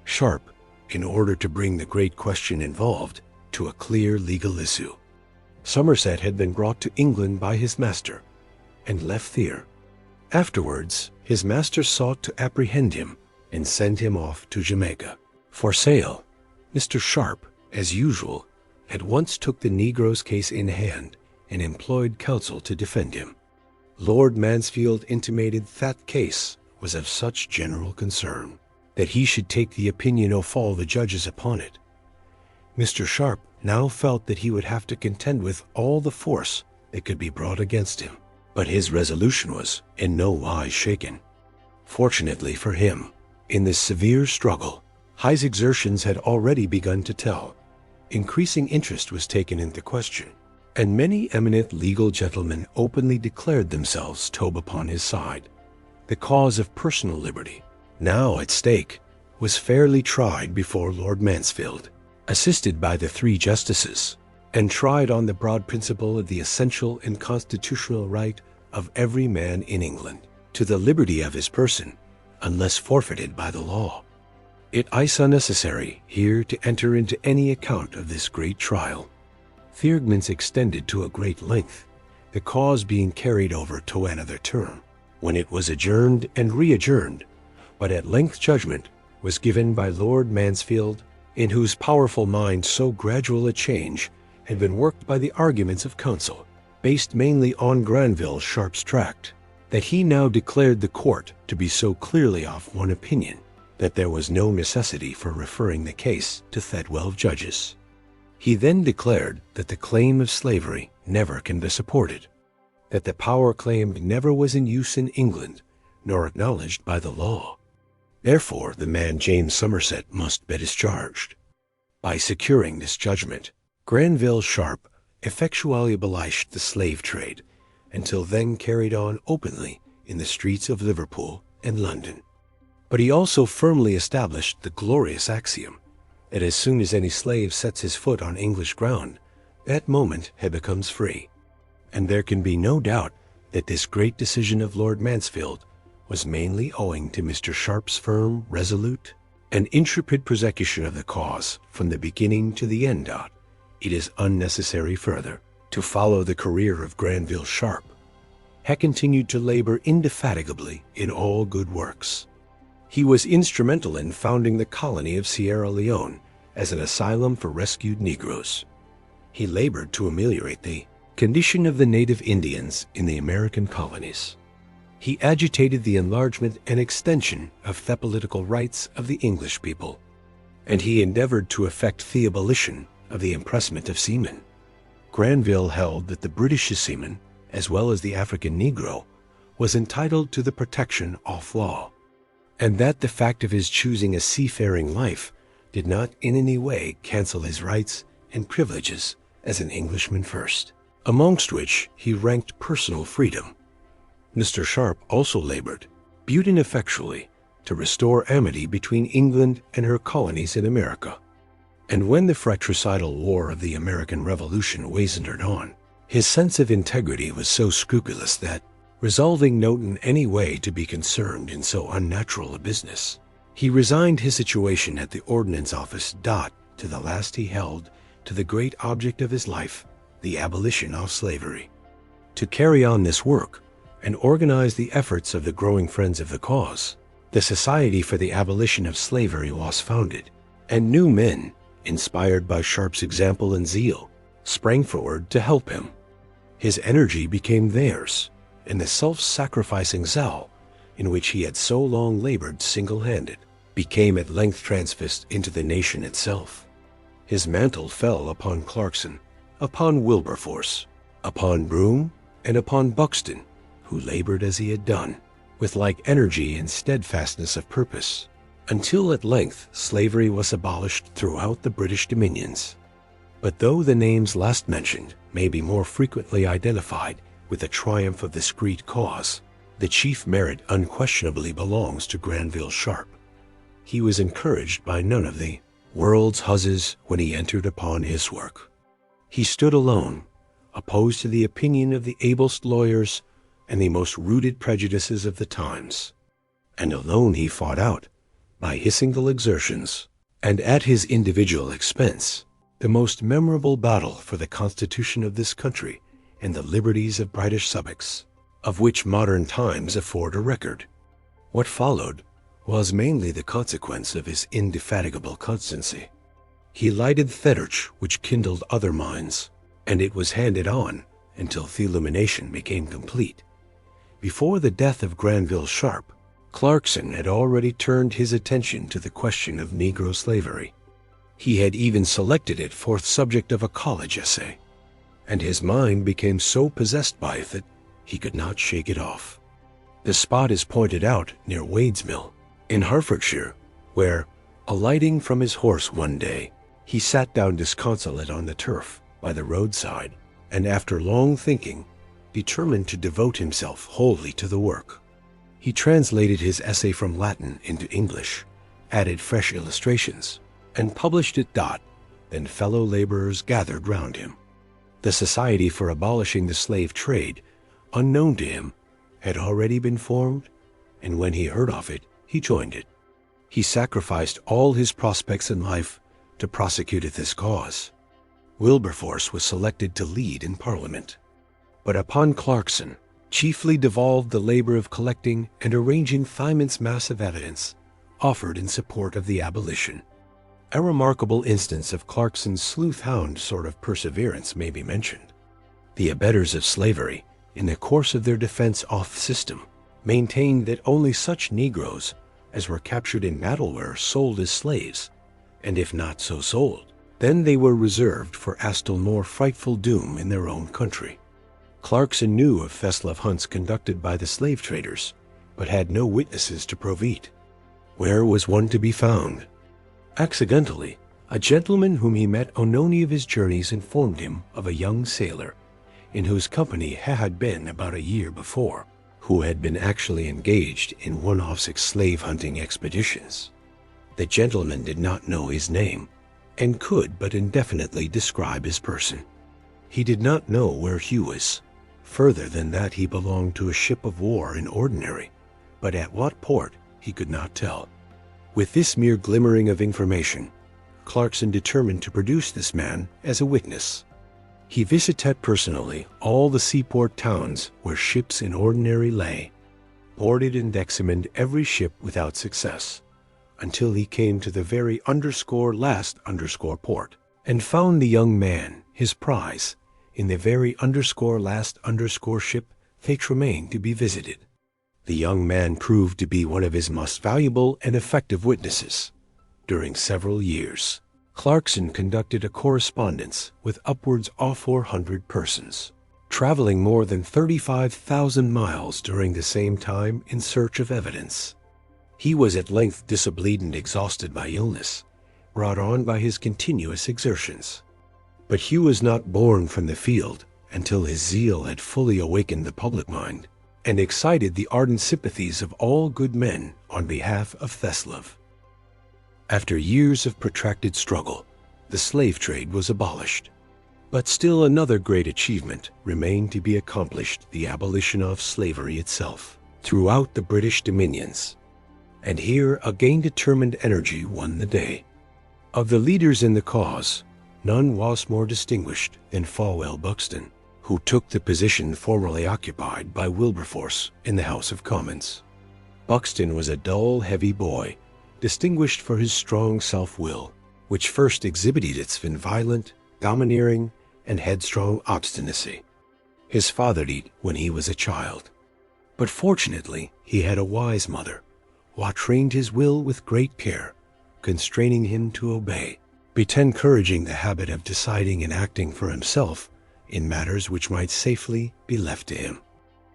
Sharp, in order to bring the great question involved to a clear legal issue. Somerset had been brought to England by his master, and left there. Afterwards, his master sought to apprehend him and send him off to Jamaica for sale. Mr. Sharp, as usual, at once took the Negro's case in hand and employed counsel to defend him. Lord Mansfield intimated that case was of such general concern that he should take the opinion of all the judges upon it. Mr. Sharp now felt that he would have to contend with all the force that could be brought against him, but his resolution was in no wise shaken. Fortunately for him, in this severe struggle, High's exertions had already begun to tell. Increasing interest was taken into question, and many eminent legal gentlemen openly declared themselves to be upon his side. The cause of personal liberty, now at stake, was fairly tried before Lord Mansfield, assisted by the 3 justices, and tried on the broad principle of the essential and constitutional right of every man in England to the liberty of his person, unless forfeited by the law. It is unnecessary here to enter into any account of this great trial. The arguments extended to a great length, the cause being carried over to another term, when it was adjourned and re-adjourned, but at length judgment was given by Lord Mansfield, in whose powerful mind so gradual a change had been worked by the arguments of counsel, based mainly on Granville Sharp's tract, that he now declared the court to be so clearly of one opinion that there was no necessity for referring the case to 12 judges. He then declared that the claim of slavery never can be supported, that the power claimed never was in use in England, nor acknowledged by the law. Therefore the man James Somerset must be discharged. By securing this judgment, Granville Sharp effectually abolished the slave trade, until then carried on openly in the streets of Liverpool and London. But he also firmly established the glorious axiom that as soon as any slave sets his foot on English ground, that moment he becomes free. And there can be no doubt that this great decision of Lord Mansfield was mainly owing to Mr. Sharp's firm, resolute, and intrepid prosecution of the cause from the beginning to the end. It is unnecessary further to follow the career of Granville Sharp. He continued to labor indefatigably in all good works. He was instrumental in founding the colony of Sierra Leone as an asylum for rescued Negroes. He labored to ameliorate the condition of the native Indians in the American colonies. He agitated the enlargement and extension of the political rights of the English people, and he endeavored to effect the abolition of the impressment of seamen. Granville held that the British seaman, as well as the African Negro, was entitled to the protection of law, and that the fact of his choosing a seafaring life did not in any way cancel his rights and privileges as an Englishman first, amongst which he ranked personal freedom. Mr. Sharp also labored, but ineffectually, to restore amity between England and her colonies in America. And when the fratricidal war of the American Revolution wazened on, his sense of integrity was so scrupulous that, resolving not in any way to be concerned in so unnatural a business, he resigned his situation at the Ordnance Office. To the last he held to the great object of his life, the abolition of slavery. To carry on this work and organize the efforts of the growing friends of the cause, the Society for the Abolition of Slavery was founded, and new men, inspired by Sharp's example and zeal, sprang forward to help him. His energy became theirs, and the self-sacrificing zeal in which he had so long labored single-handed became at length transfixed into the nation itself. His mantle fell upon Clarkson, upon Wilberforce, upon Broome, and upon Buxton, who labored as he had done, with like energy and steadfastness of purpose, until at length slavery was abolished throughout the British dominions. But though the names last mentioned may be more frequently identified with the triumph of this great cause, the chief merit unquestionably belongs to Granville Sharp. He was encouraged by none of the world's huzzas when he entered upon his work. He stood alone, opposed to the opinion of the ablest lawyers and the most rooted prejudices of the times, and alone he fought out, by his single exertions, and at his individual expense, the most memorable battle for the Constitution of this country and the liberties of British subjects, of which modern times afford a record. What followed was mainly the consequence of his indefatigable constancy. He lighted the torch which kindled other minds, and it was handed on until the illumination became complete. Before the death of Granville Sharp, Clarkson had already turned his attention to the question of Negro slavery. He had even selected it for the subject of a college essay, and his mind became so possessed by it that he could not shake it off. The spot is pointed out near Wade's Mill, in Hertfordshire, where, alighting from his horse one day, he sat down disconsolate on the turf by the roadside, and after long thinking, determined to devote himself wholly to the work. He translated his essay from Latin into English, added fresh illustrations, and published it. Then fellow laborers gathered round him. The Society for Abolishing the Slave Trade, unknown to him, had already been formed, and when he heard of it, he joined it. He sacrificed all his prospects in life to prosecute this cause. Wilberforce was selected to lead in Parliament, but upon Clarkson chiefly devolved the labor of collecting and arranging Thymon's mass of evidence offered in support of the abolition. A remarkable instance of Clarkson's sleuth-hound sort of perseverance may be mentioned. The abettors of slavery, in the course of their defense off system, maintained that only such Negroes as were captured in battle-ware sold as slaves, and if not so sold, then they were reserved for a still more frightful doom in their own country. Clarkson knew of festive hunts conducted by the slave traders, but had no witnesses to prove it. Where was one to be found? Accidentally, a gentleman whom he met on any of his journeys informed him of a young sailor, in whose company he had been about a year before, who had been actually engaged in one of six slave-hunting expeditions. The gentleman did not know his name, and could but indefinitely describe his person. He did not know where he was. Further than that, he belonged to a ship of war in ordinary, but at what port he could not tell. With this mere glimmering of information, Clarkson determined to produce this man as a witness. He visited personally all the seaport towns where ships in ordinary lay, boarded and examined every ship without success, until he came to the very last port, and found the young man, his prize, in the very last ship they remained to be visited. The young man proved to be one of his most valuable and effective witnesses. During several years, Clarkson conducted a correspondence with upwards of 400 persons, traveling more than 35,000 miles during the same time in search of evidence. He was at length disabling and exhausted by illness, brought on by his continuous exertions. But he was not born from the field until his zeal had fully awakened the public mind and excited the ardent sympathies of all good men on behalf of Theslev. After years of protracted struggle, the slave trade was abolished. But still another great achievement remained to be accomplished, the abolition of slavery itself throughout the British dominions. And here again determined energy won the day. Of the leaders in the cause, none was more distinguished than Falwell Buxton, who took the position formerly occupied by Wilberforce in the House of Commons. Buxton was a dull, heavy boy, distinguished for his strong self-will, which first exhibited its in violent, domineering, and headstrong obstinacy. His father died when he was a child. But fortunately, he had a wise mother, who trained his will with great care, constraining him to obey, but encouraging the habit of deciding and acting for himself in matters which might safely be left to him.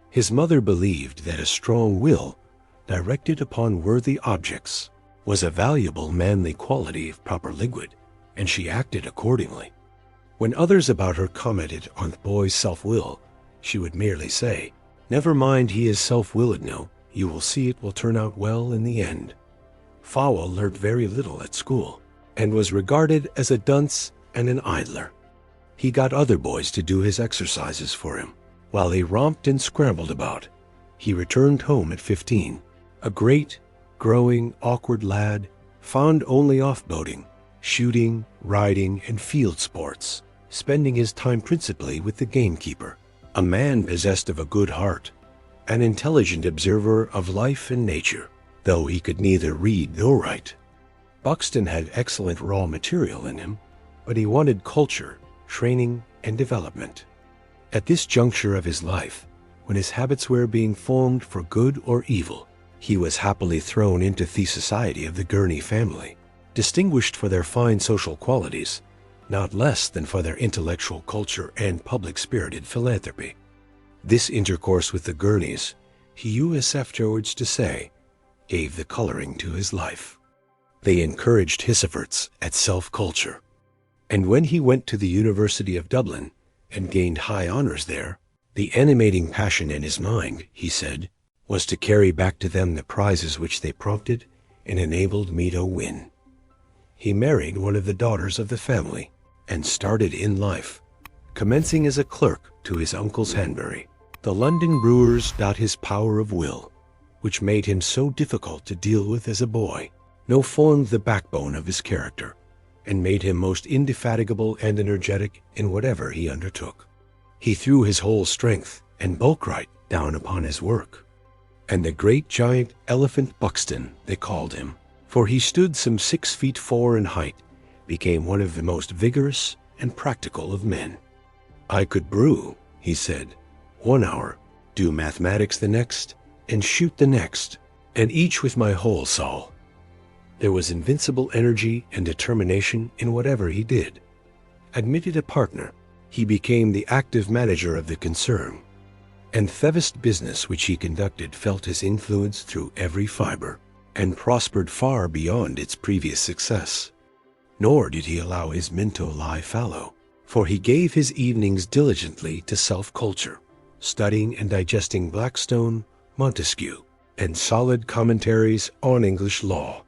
His mother believed that a strong will, directed upon worthy objects, was a valuable manly quality of proper liquid, and she acted accordingly. When others about her commented on the boy's self-will, she would merely say, "Never mind, he is self-willed now. You will see it will turn out well in the end." Falwell learnt very little at school, and was regarded as a dunce and an idler. He got other boys to do his exercises for him, while he romped and scrambled about. He returned home at 15, a great, growing, awkward lad, fond only of boating, shooting, riding, and field sports, spending his time principally with the gamekeeper, a man possessed of a good heart, an intelligent observer of life and nature, though he could neither read nor write. Buxton had excellent raw material in him, but he wanted culture, training, and development. At this juncture of his life, when his habits were being formed for good or evil, he was happily thrown into the society of the Gurney family, distinguished for their fine social qualities, not less than for their intellectual culture and public-spirited philanthropy. This intercourse with the Gurneys, he used afterwards to say, gave the coloring to his life. They encouraged his efforts at self-culture. And when he went to the University of Dublin and gained high honors there, the animating passion in his mind, he said, was to carry back to them the prizes which they prompted and enabled me to win. He married one of the daughters of the family and started in life, commencing as a clerk to his uncle's Hanbury. The London brewers doubt his power of will, which made him so difficult to deal with as a boy, no formed the backbone of his character, and made him most indefatigable and energetic in whatever he undertook. He threw his whole strength and bulk right down upon his work. And the great giant elephant Buxton, they called him, for he stood some 6 feet 4 in height, became one of the most vigorous and practical of men. I could brew, he said, 1 hour, do mathematics the next, and shoot the next, and each with my whole soul. There was invincible energy and determination in whatever he did. Admitted a partner, he became the active manager of the concern, and Thevist business which he conducted felt his influence through every fiber, and prospered far beyond its previous success. Nor did he allow his minto lie fallow, for he gave his evenings diligently to self-culture, studying and digesting Blackstone, Montesquieu, and solid commentaries on English law.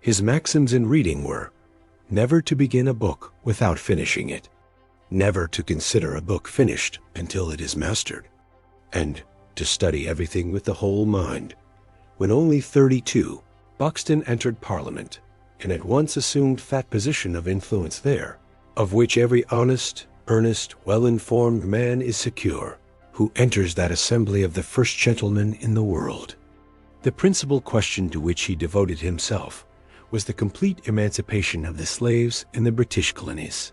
His maxims in reading were, never to begin a book without finishing it, never to consider a book finished until it is mastered, and to study everything with the whole mind. When only 32, Buxton entered Parliament, and at once assumed that position of influence there, of which every honest, earnest, well-informed man is secure, who enters that assembly of the first gentleman in the world. The principal question to which he devoted himself was the complete emancipation of the slaves in the British colonies.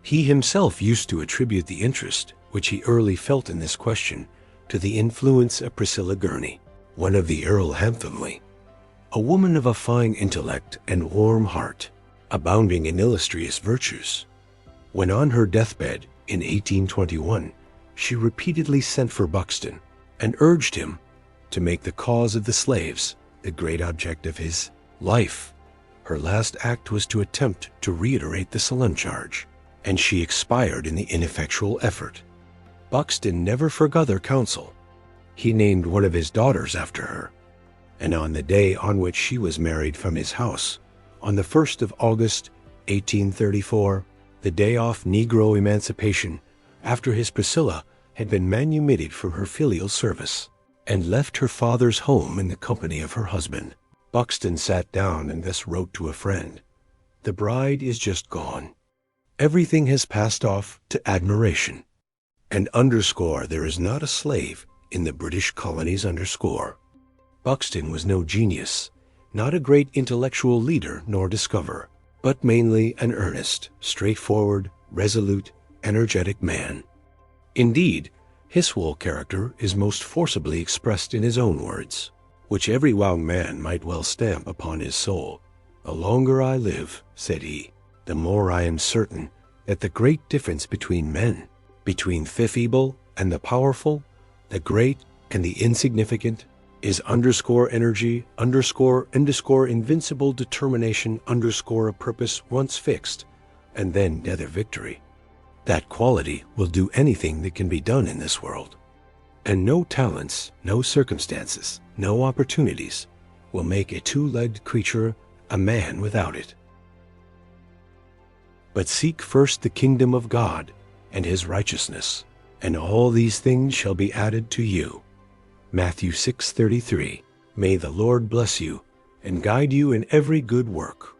He himself used to attribute the interest which he early felt in this question to the influence of Priscilla Gurney, one of the Earlham family, a woman of a fine intellect and warm heart, abounding in illustrious virtues. When on her deathbed in 1821, she repeatedly sent for Buxton and urged him to make the cause of the slaves the great object of his life. Her last act was to attempt to reiterate the Solemn Charge, and she expired in the ineffectual effort. Buxton never forgot her counsel. He named one of his daughters after her, and on the day on which she was married from his house, on the 1st of August, 1834, the day off Negro emancipation, after his Priscilla had been manumitted from her filial service, and left her father's home in the company of her husband, Buxton sat down and thus wrote to a friend, "The bride is just gone. Everything has passed off to admiration. And underscore there is not a slave in the British colonies underscore." Buxton was no genius, not a great intellectual leader nor discoverer, but mainly an earnest, straightforward, resolute, energetic man. Indeed, his whole character is most forcibly expressed in his own words, which every young man might well stamp upon his soul. "The longer I live," said he, "the more I am certain that the great difference between men, between the feeble and the powerful, the great and the insignificant, is underscore energy, underscore invincible determination, underscore a purpose once fixed, and then death or victory. That quality will do anything that can be done in this world. And no talents, no circumstances, no opportunities will make a two-legged creature a man without it. But seek first the kingdom of God and his righteousness, and all these things shall be added to you." Matthew 6:33. May the Lord bless you and guide you in every good work.